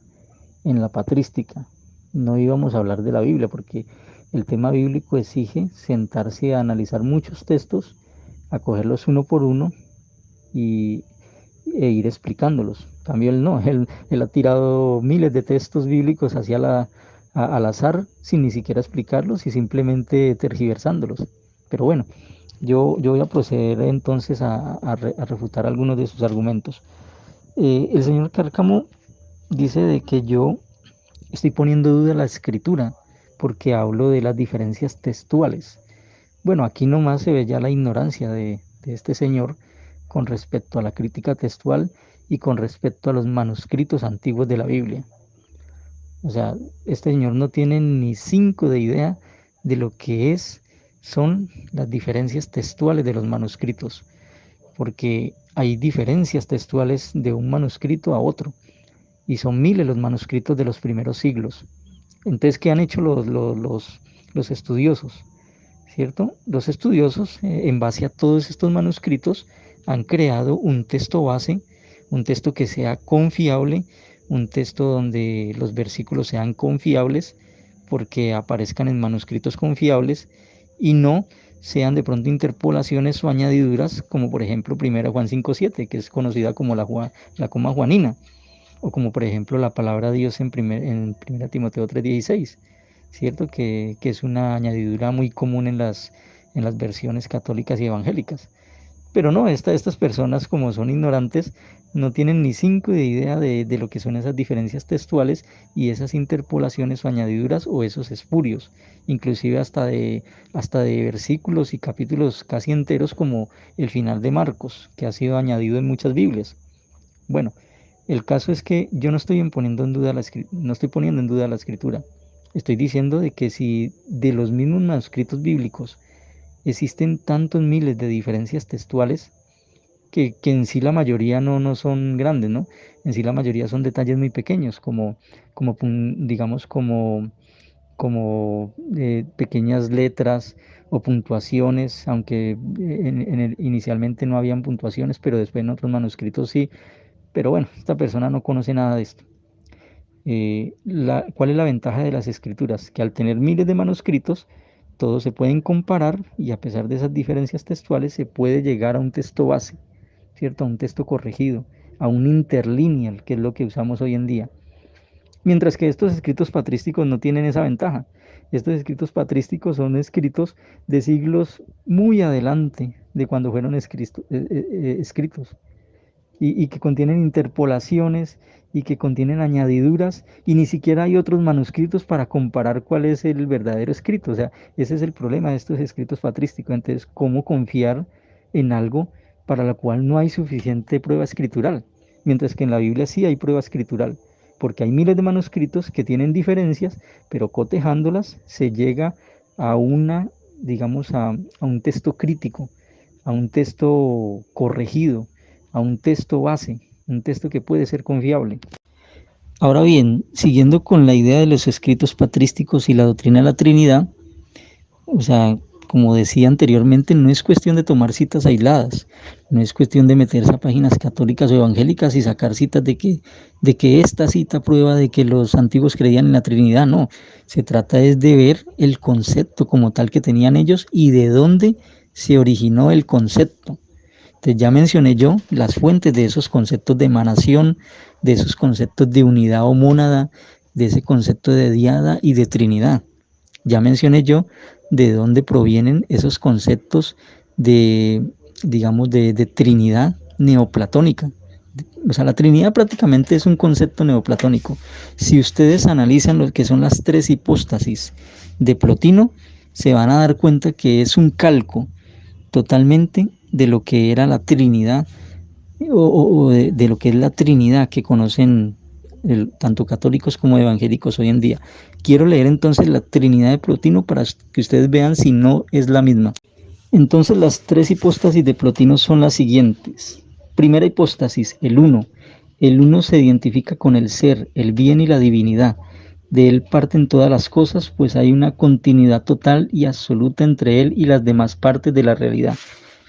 en la patrística. No íbamos a hablar de la Biblia, porque el tema bíblico exige sentarse a analizar muchos textos, a cogerlos uno por uno y, e ir explicándolos. En cambio, él no, él ha tirado miles de textos bíblicos al azar, sin ni siquiera explicarlos y simplemente tergiversándolos. Pero bueno, yo voy a proceder entonces a refutar algunos de sus argumentos. El señor Cárcamo dice de que yo estoy poniendo duda la escritura porque hablo de las diferencias textuales. Bueno, aquí nomás se ve ya la ignorancia de este señor con respecto a la crítica textual y con respecto a los manuscritos antiguos de la Biblia. O sea, este señor no tiene ni 5 de idea de lo que son las diferencias textuales de los manuscritos, porque hay diferencias textuales de un manuscrito a otro, y son miles los manuscritos de los primeros siglos. Entonces, ¿qué han hecho los estudiosos? ¿Cierto? Los estudiosos, en base a todos estos manuscritos, han creado un texto base, un texto que sea confiable, un texto donde los versículos sean confiables, porque aparezcan en manuscritos confiables y no sean de pronto interpolaciones o añadiduras, como por ejemplo 1 Juan 5:7, que es conocida como la coma juanina, o como por ejemplo la palabra Dios en 1 Timoteo 3:16, ¿cierto? Que es una añadidura muy común en las versiones católicas y evangélicas. Pero no, estas personas, como son ignorantes, no tienen ni 5 de idea de lo que son esas diferencias textuales y esas interpolaciones o añadiduras o esos espurios, inclusive hasta de versículos y capítulos casi enteros, como el final de Marcos, que ha sido añadido en muchas Biblias. Bueno, el caso es que yo no estoy poniendo en duda la escritura. Estoy diciendo de que si de los mismos manuscritos bíblicos existen tantos miles de diferencias textuales, que en sí la mayoría no son grandes, ¿no? En sí la mayoría son detalles muy pequeños, digamos, como pequeñas letras o puntuaciones, aunque inicialmente no habían puntuaciones, pero después en otros manuscritos sí. Pero bueno, esta persona no conoce nada de esto. ¿Cuál es la ventaja de las escrituras? Que al tener miles de manuscritos, todos se pueden comparar y a pesar de esas diferencias textuales se puede llegar a un texto base, ¿cierto? A un texto corregido, a un interlineal, que es lo que usamos hoy en día. Mientras que estos escritos patrísticos no tienen esa ventaja. Estos escritos patrísticos son escritos de siglos muy adelante de cuando fueron escritos. Y que contienen interpolaciones y que contienen añadiduras y ni siquiera hay otros manuscritos para comparar cuál es el verdadero escrito. O sea, ese es el problema de estos escritos patrísticos. Entonces, ¿cómo confiar en algo para lo cual no hay suficiente prueba escritural? Mientras que en la Biblia sí hay prueba escritural, porque hay miles de manuscritos que tienen diferencias, pero cotejándolas se llega a digamos, a un texto crítico, a un texto corregido, a un texto base, un texto que puede ser confiable. Ahora bien, siguiendo con la idea de los escritos patrísticos y la doctrina de la Trinidad, o sea, como decía anteriormente, no es cuestión de tomar citas aisladas, no es cuestión de meterse a páginas católicas o evangélicas y sacar citas de que esta cita prueba de que los antiguos creían en la Trinidad, no. Se trata es de ver el concepto como tal que tenían ellos y de dónde se originó el concepto. Entonces ya mencioné yo las fuentes de esos conceptos de emanación, de esos conceptos de unidad o mónada, de ese concepto de diada y de Trinidad. Ya mencioné yo de dónde provienen esos conceptos de, digamos, de Trinidad neoplatónica. O sea, la Trinidad prácticamente es un concepto neoplatónico. Si ustedes analizan lo que son las tres hipóstasis de Plotino, se van a dar cuenta que es un calco totalmente de lo que era la Trinidad o de lo que es la Trinidad que conocen tanto católicos como evangélicos hoy en día. Quiero leer entonces la Trinidad de Plotino para que ustedes vean si no es la misma. Entonces las tres hipóstasis de Plotino son las siguientes. Primera hipóstasis, el uno. El uno se identifica con el ser, el bien y la divinidad. De él parten todas las cosas, pues hay una continuidad total y absoluta entre él y las demás partes de la realidad,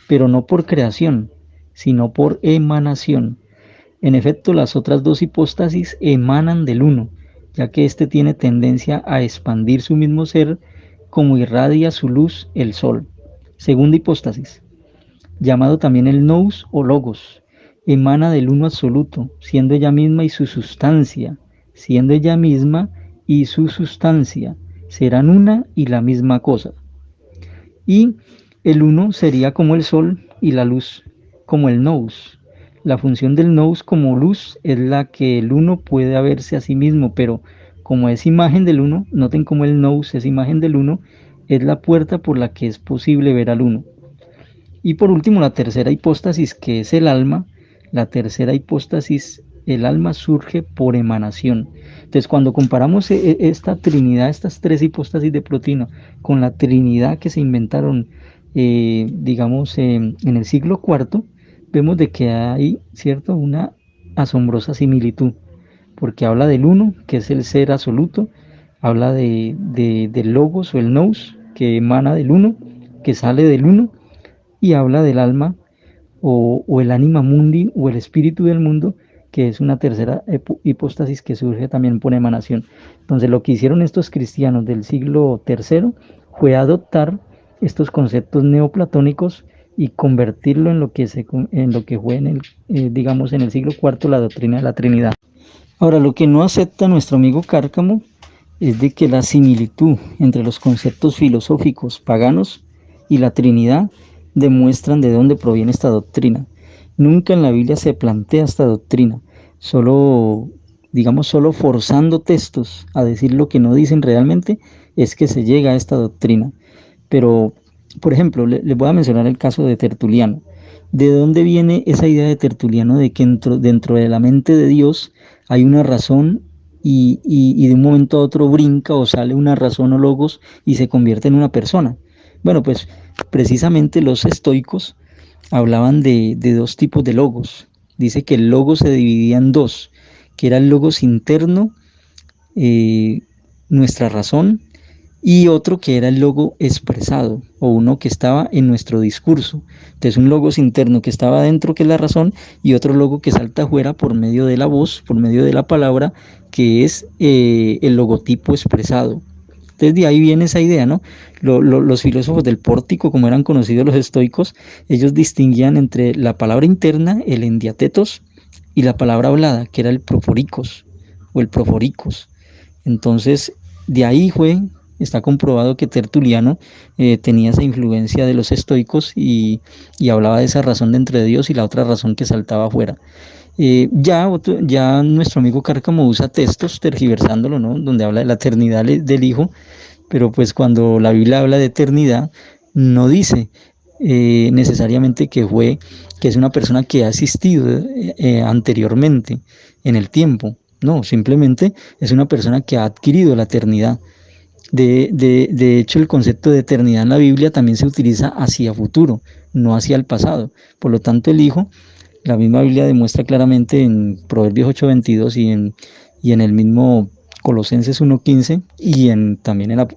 pero no por creación, sino por emanación. En efecto, las otras dos hipóstasis emanan del uno, ya que éste tiene tendencia a expandir su mismo ser como irradia su luz el sol. Segunda hipóstasis, llamado también el nous o logos, emana del uno absoluto, siendo ella misma y su sustancia, siendo ella misma y su sustancia, serán una y la misma cosa. Y el uno sería como el sol y la luz como el nous. La función del nous como luz es la que el uno puede verse a sí mismo, pero como es imagen del uno, noten como el nous es imagen del uno, es la puerta por la que es posible ver al uno. Y por último, la tercera hipóstasis, que es el alma. La tercera hipóstasis, el alma surge por emanación. Entonces, cuando comparamos esta Trinidad, estas tres hipóstasis de Plotino, con la Trinidad que se inventaron, digamos, en el siglo IV, vemos de que hay, ¿cierto?, una asombrosa similitud, porque habla del uno, que es el ser absoluto, habla del logos o el nous, que emana del uno, que sale del uno, y habla del alma o el anima mundi o el espíritu del mundo, que es una tercera hipóstasis que surge también por emanación. Entonces lo que hicieron estos cristianos del siglo III fue adoptar estos conceptos neoplatónicos y convertirlo en lo que fue digamos en el siglo IV la doctrina de la Trinidad. Ahora, lo que no acepta nuestro amigo Cárcamo es de que la similitud entre los conceptos filosóficos paganos y la Trinidad demuestran de dónde proviene esta doctrina. Nunca en la Biblia se plantea esta doctrina, solo forzando textos a decir lo que no dicen realmente, es que se llega a esta doctrina. Pero, por ejemplo, les voy a mencionar el caso de Tertuliano. ¿De dónde viene esa idea de Tertuliano de que dentro de la mente de Dios hay una razón y de un momento a otro brinca o sale una razón o logos y se convierte en una persona? Bueno, pues precisamente los estoicos hablaban de dos tipos de logos. Dice que el logos se dividía en dos, que era el logos interno, nuestra razón, y otro que era el logo expresado, o uno que estaba en nuestro discurso. Entonces un logos interno que estaba dentro, que es la razón, y otro logo que salta afuera por medio de la voz, por medio de la palabra, que es el logotipo expresado. Entonces de ahí viene esa idea, ¿no? Los filósofos del pórtico, como eran conocidos los estoicos, ellos distinguían entre la palabra interna, el endiatetos, y la palabra hablada, que era el proforicos, o el proforicos. Entonces, de ahí está comprobado que Tertuliano tenía esa influencia de los estoicos y hablaba de esa razón de entre Dios y la otra razón que saltaba afuera. Ya nuestro amigo Cárcamo usa textos tergiversándolo, ¿no?, donde habla de la eternidad del Hijo, pero pues cuando la Biblia habla de eternidad, no dice necesariamente que es una persona que ha existido anteriormente en el tiempo. No, simplemente es una persona que ha adquirido la eternidad. De hecho, el concepto de eternidad en la Biblia también se utiliza hacia futuro, no hacia el pasado. Por lo tanto, el Hijo, la misma Biblia demuestra claramente en Proverbios 8:22 y en el mismo Colosenses 1:15 y también en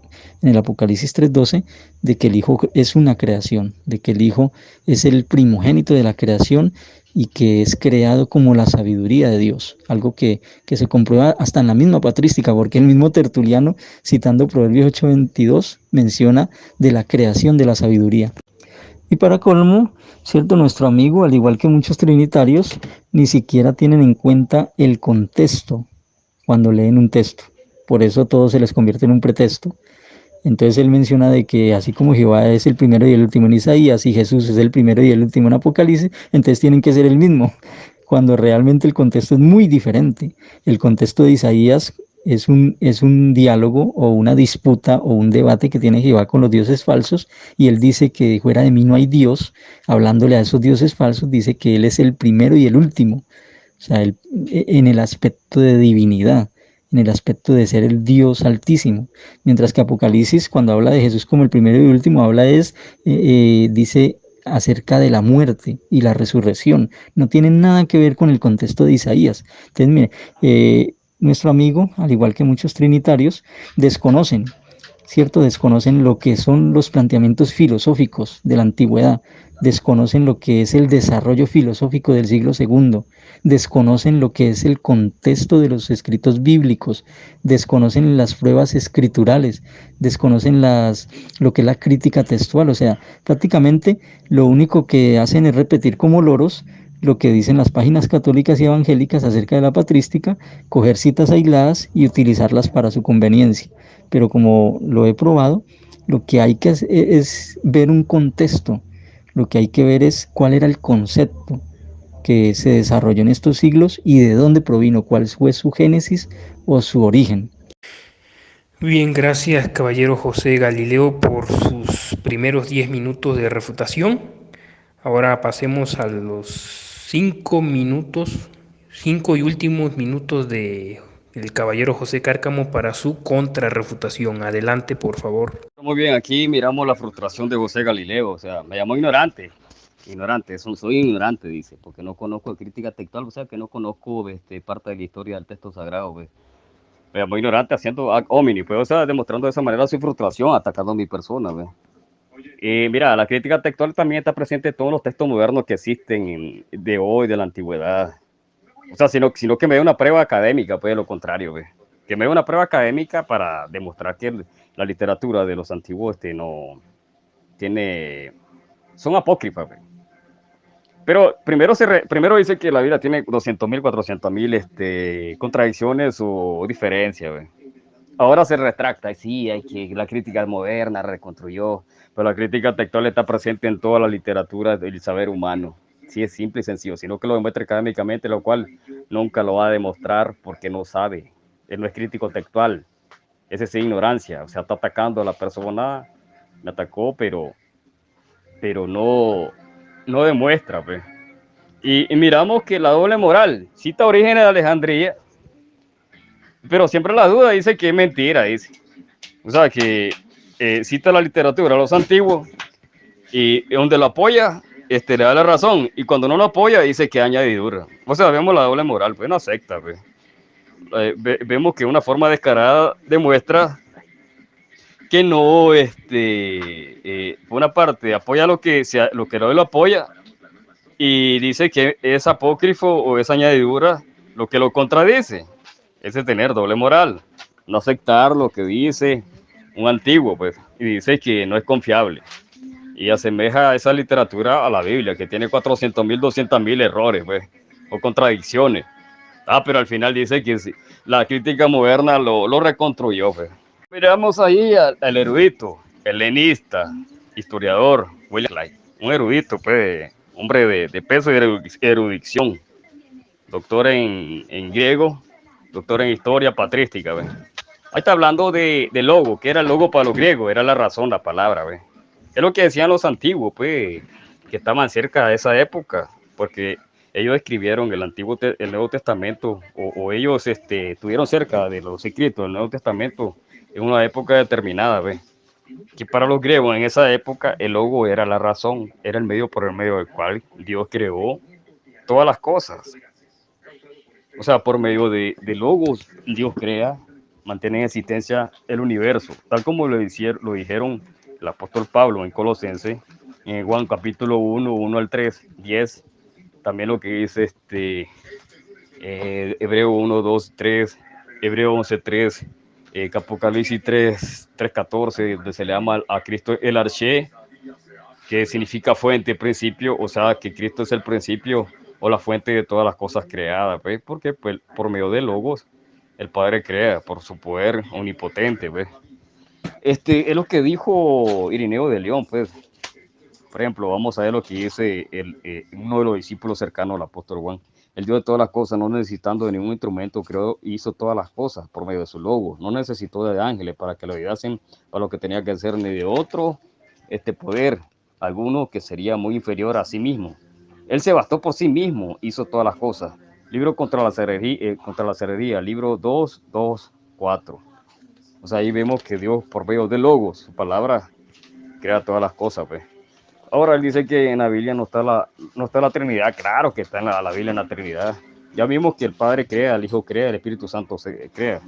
el Apocalipsis 3:12, de que el Hijo es una creación, de que el Hijo es el primogénito de la creación y que es creado como la sabiduría de Dios, algo que se comprueba hasta en la misma patrística, porque el mismo Tertuliano, citando Proverbios 8:22, menciona de la creación de la sabiduría. Y para colmo, cierto, nuestro amigo, al igual que muchos trinitarios, ni siquiera tienen en cuenta el contexto cuando leen un texto. Por eso todo se les convierte en un pretexto. Entonces él menciona de que así como Jehová es el primero y el último en Isaías y Jesús es el primero y el último en Apocalipsis, entonces tienen que ser el mismo, cuando realmente el contexto es muy diferente. El contexto de Isaías es un diálogo o una disputa o un debate que tiene Jehová con los dioses falsos, y él dice que fuera de mí no hay Dios. Hablándole a esos dioses falsos, dice que él es el primero y el último, o sea, en el aspecto de divinidad, en el aspecto de ser el Dios altísimo. Mientras que Apocalipsis, cuando habla de Jesús como el primero y último, dice acerca de la muerte y la resurrección. No tiene nada que ver con el contexto de Isaías. Entonces, mire, nuestro amigo, al igual que muchos trinitarios, desconocen, ¿cierto? Desconocen lo que son los planteamientos filosóficos de la antigüedad, desconocen lo que es el desarrollo filosófico del siglo segundo, desconocen lo que es el contexto de los escritos bíblicos, desconocen las pruebas escriturales, desconocen lo que es la crítica textual. O sea, prácticamente lo único que hacen es repetir como loros lo que dicen las páginas católicas y evangélicas acerca de la patrística, coger citas aisladas y utilizarlas para su conveniencia. Pero como lo he probado, lo que hay que hacer es ver un contexto, lo que hay que ver es cuál era el concepto que se desarrolló en estos siglos y de dónde provino, cuál fue su génesis o su origen. Bien, gracias caballero José Galileo por sus primeros 10 minutos de refutación. Ahora pasemos a los 5 y últimos minutos del caballero José Cárcamo para su contrarrefutación. Adelante, por favor. Muy bien, aquí miramos la frustración de José Galileo, o sea, me llamó ignorante, soy ignorante, dice, porque no conozco crítica textual, o sea, que no conozco parte de la historia del texto sagrado, pues. Me llamó ignorante haciendo ad hominem, pues, o sea, demostrando de esa manera su frustración, atacando a mi persona, pues. Y mira, la crítica textual también está presente en todos los textos modernos que existen de hoy, de la antigüedad. O sea, sino que me dé una prueba académica, pues, de lo contrario, pues. Que me dé una prueba académica para demostrar que la literatura de los antiguos no tiene, son apócrifas, pues. Pero primero dice que la Biblia tiene 200.000, 400.000 contradicciones o diferencias, pues. Ahora se retracta, sí, hay que la crítica moderna reconstruyó, pero la crítica textual está presente en toda la literatura del saber humano. Sí, es simple y sencillo, sino que lo demuestra académicamente, lo cual nunca lo va a demostrar porque no sabe. Él no es crítico textual, ese es ignorancia, o sea, está atacando a la persona, me atacó, pero no demuestra, pues. Y miramos que la doble moral, cita Orígenes de Alejandría, pero siempre la duda dice que es mentira, dice. O sea, que cita la literatura, los antiguos, y donde lo apoya, le da la razón, y cuando no lo apoya, dice que añadidura. O sea, vemos la doble moral, pues, una secta, pues. Vemos que una forma descarada demuestra que no, por una parte, apoya lo que no lo apoya, y dice que es apócrifo o es añadidura lo que lo contradice. Ese es tener doble moral, no aceptar lo que dice un antiguo, pues, y dice que no es confiable. Y asemeja esa literatura a la Biblia, que tiene 400.000, 200.000 errores, pues, o contradicciones. Pero al final dice que la crítica moderna lo reconstruyó, pues. Miramos ahí al erudito, helenista, historiador, William Light, un erudito, pues, hombre de peso y erudición, doctor en griego, doctor en historia patrística, ¿ves? Ahí está hablando de logo, que era el logo para los griegos, era la razón, la palabra, ¿ves? Es lo que decían los antiguos, pues, que estaban cerca de esa época, porque ellos escribieron el Nuevo Testamento, o ellos estuvieron cerca de los escritos del Nuevo Testamento en una época determinada, ¿ves? Que para los griegos en esa época el logo era la razón, era el medio por el medio del cual Dios creó todas las cosas. O sea, por medio de logos Dios crea, mantiene en existencia el universo, tal como lo dijeron el apóstol Pablo en Colosenses, en Juan capítulo 1, 1 al 3, 10, también lo que dice Hebreo 1, 2, 3, Hebreo 11, 3, Apocalipsis 3, 3, 14, donde se le llama a Cristo el Arché, que significa fuente, principio, o sea, que Cristo es el principio o la fuente de todas las cosas creadas, ¿ves? Porque pues, por medio de Logos el Padre crea, por su poder omnipotente, ¿ves? Es lo que dijo Irineo de León, pues. Por ejemplo, vamos a ver lo que dice uno de los discípulos cercanos al apóstol Juan. El Dios de todas las cosas, no necesitando de ningún instrumento, creó y hizo todas las cosas por medio de su logo. No necesitó de ángeles para que lo ayudasen para lo que tenía que hacer, ni de otro poder alguno que sería muy inferior a sí mismo. Él se bastó por sí mismo, hizo todas las cosas. Libro contra la cerería, libro 2, 2, 4. O sea, ahí vemos que Dios, por medio de logos, su palabra, crea todas las cosas, pues. Ahora él dice que en la Biblia no está la Trinidad. Claro que está en la Biblia en la Trinidad. Ya vimos que el Padre crea, el Hijo crea, el Espíritu Santo se crea.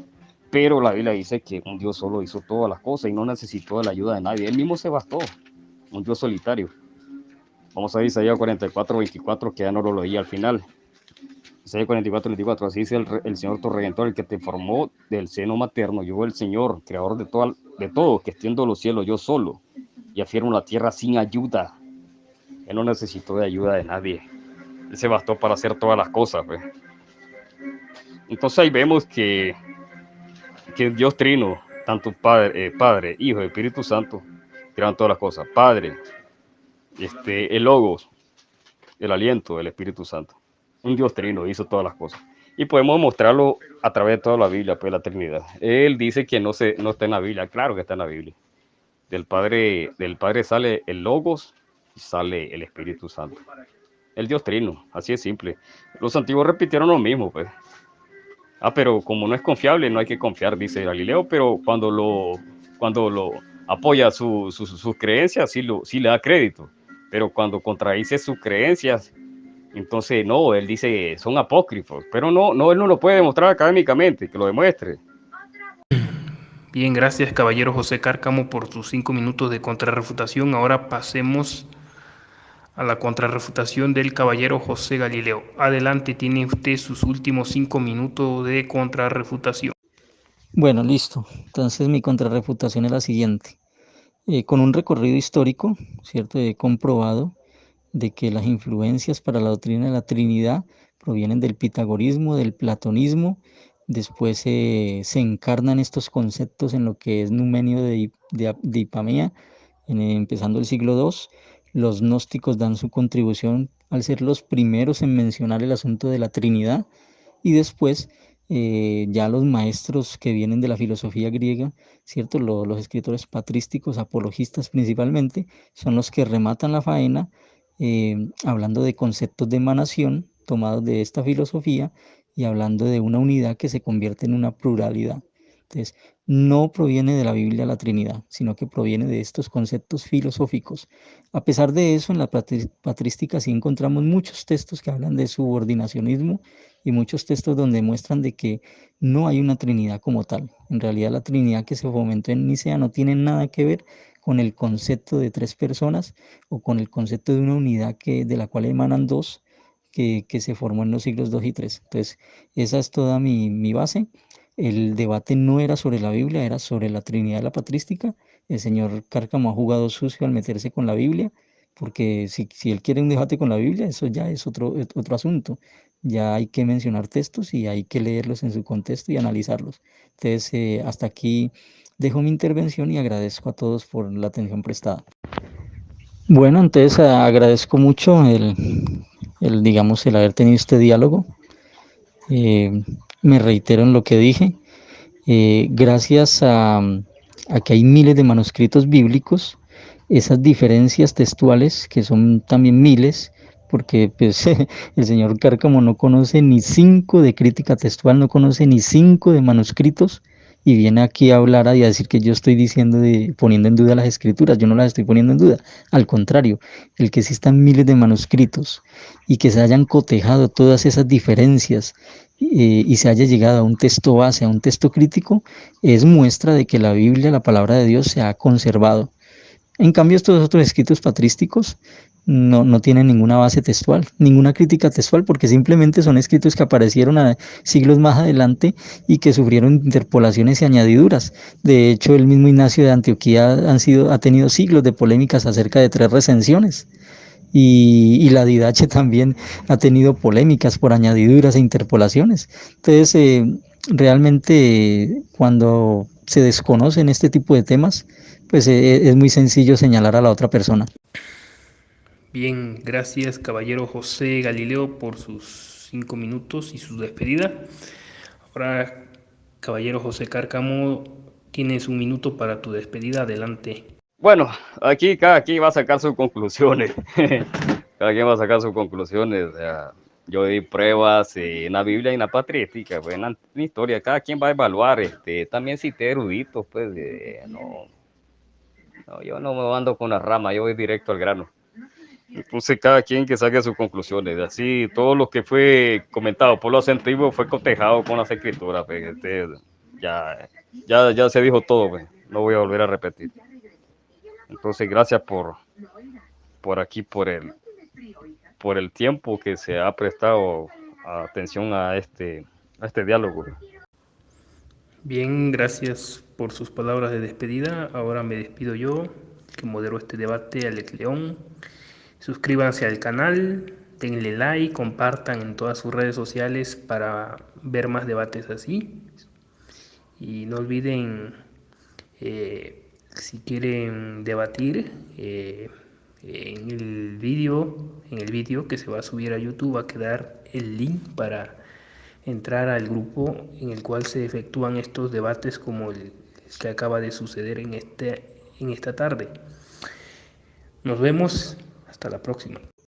Pero la Biblia dice que un Dios solo hizo todas las cosas y no necesitó de la ayuda de nadie. Él mismo se bastó, un Dios solitario. Vamos a Isaías 44, 24, que ya no lo leí al final. Isaías 44, 24, así dice el Señor tu Redentor, el que te formó del seno materno. Yo, el Señor, creador de todo, que extiendo los cielos yo solo y afirmo la tierra sin ayuda. Él no necesitó de ayuda de nadie. Él se bastó para hacer todas las cosas, pues. Entonces ahí vemos que Dios Trino, tanto Padre, Hijo y Espíritu Santo, crearon todas las cosas. Padre, el Logos, el aliento del Espíritu Santo. Un Dios Trino hizo todas las cosas. Y podemos mostrarlo a través de toda la Biblia, pues la Trinidad. Él dice que no está en la Biblia. Claro que está en la Biblia. Del Padre sale el Logos y sale el Espíritu Santo. El Dios Trino, así es simple. Los antiguos repitieron lo mismo, pues. Pero como no es confiable, no hay que confiar, dice Galileo, pero cuando lo apoya sus creencias, sí le da crédito. Pero cuando contradice sus creencias, entonces no, él dice son apócrifos. Pero no, él no lo puede demostrar académicamente, que lo demuestre. Bien, gracias caballero José Cárcamo por tus 5 minutos de contrarrefutación. Ahora pasemos a la contrarrefutación del caballero José Galileo. Adelante, tiene usted sus últimos 5 minutos de contrarrefutación. Bueno, listo. Entonces mi contrarrefutación es la siguiente. Con un recorrido histórico, ¿cierto? He comprobado de que las influencias para la doctrina de la Trinidad provienen del pitagorismo, del platonismo. Después se encarnan estos conceptos en lo que es Numenio de Hipamea, empezando el siglo II. Los gnósticos dan su contribución al ser los primeros en mencionar el asunto de la Trinidad, y después ya los maestros que vienen de la filosofía griega, ¿cierto? Los escritores patrísticos, apologistas principalmente, son los que rematan la faena hablando de conceptos de emanación tomados de esta filosofía y hablando de una unidad que se convierte en una pluralidad. Entonces, no proviene de la Biblia la Trinidad, sino que proviene de estos conceptos filosóficos. A pesar de eso, en la patrística sí encontramos muchos textos que hablan de subordinacionismo y muchos textos donde muestran de que no hay una Trinidad como tal. En realidad la Trinidad que se fomentó en Nicea no tiene nada que ver con el concepto de 3 personas o con el concepto de una unidad de la cual emanan 2 que se formó en los siglos 2 y 3. Entonces, esa es toda mi base. El debate no era sobre la Biblia, era sobre la Trinidad de la patrística. El señor Cárcamo ha jugado sucio al meterse con la Biblia, porque si él quiere un debate con la Biblia, eso ya es otro asunto. Ya hay que mencionar textos y hay que leerlos en su contexto y analizarlos. Entonces, hasta aquí dejo mi intervención y agradezco a todos por la atención prestada. Bueno, entonces agradezco mucho digamos, el haber tenido este diálogo. Me reitero en lo que dije. Gracias a que hay miles de manuscritos bíblicos, esas diferencias textuales, que son también miles, porque pues, el señor Cárcamo no conoce ni 5 de crítica textual, no conoce ni 5 de manuscritos y viene aquí a hablar y a decir que yo estoy diciendo poniendo en duda las escrituras. Yo no las estoy poniendo en duda. Al contrario, el que existan miles de manuscritos y que se hayan cotejado todas esas diferencias y se haya llegado a un texto base, a un texto crítico, es muestra de que la Biblia, la palabra de Dios, se ha conservado. En cambio, estos otros escritos patrísticos no tienen ninguna base textual, ninguna crítica textual, porque simplemente son escritos que aparecieron a siglos más adelante y que sufrieron interpolaciones y añadiduras. De hecho, el mismo Ignacio de Antioquía ha tenido siglos de polémicas acerca de 3 recensiones. Y la Didache también ha tenido polémicas por añadiduras e interpolaciones. Entonces, realmente cuando se desconocen este tipo de temas, pues es muy sencillo señalar a la otra persona. Bien, gracias caballero José Galileo por sus 5 minutos y su despedida. Ahora, caballero José Cárcamo, tienes 1 minuto para tu despedida. Adelante. Bueno, aquí cada quien va a sacar sus conclusiones. Cada quien va a sacar sus conclusiones. Yo di pruebas en la Biblia y en la patrística, pues, en la historia. Cada quien va a evaluar. También cité eruditos, pues, no, yo no me ando con la rama, yo voy directo al grano. Entonces, cada quien que saque sus conclusiones. Así, todo lo que fue comentado por los antiguos fue cotejado con las escrituras. Pues, ya se dijo todo, pues. No voy a volver a repetir. Entonces, gracias por aquí, por el tiempo que se ha prestado atención a este diálogo. Bien, gracias por sus palabras de despedida. Ahora me despido yo, que modero este debate, Alex León. Suscríbanse al canal, denle like, compartan en todas sus redes sociales para ver más debates así. Y no olviden, si quieren debatir, en el vídeo que se va a subir a YouTube va a quedar el link para entrar al grupo en el cual se efectúan estos debates como el que acaba de suceder en esta tarde. Nos vemos, hasta la próxima.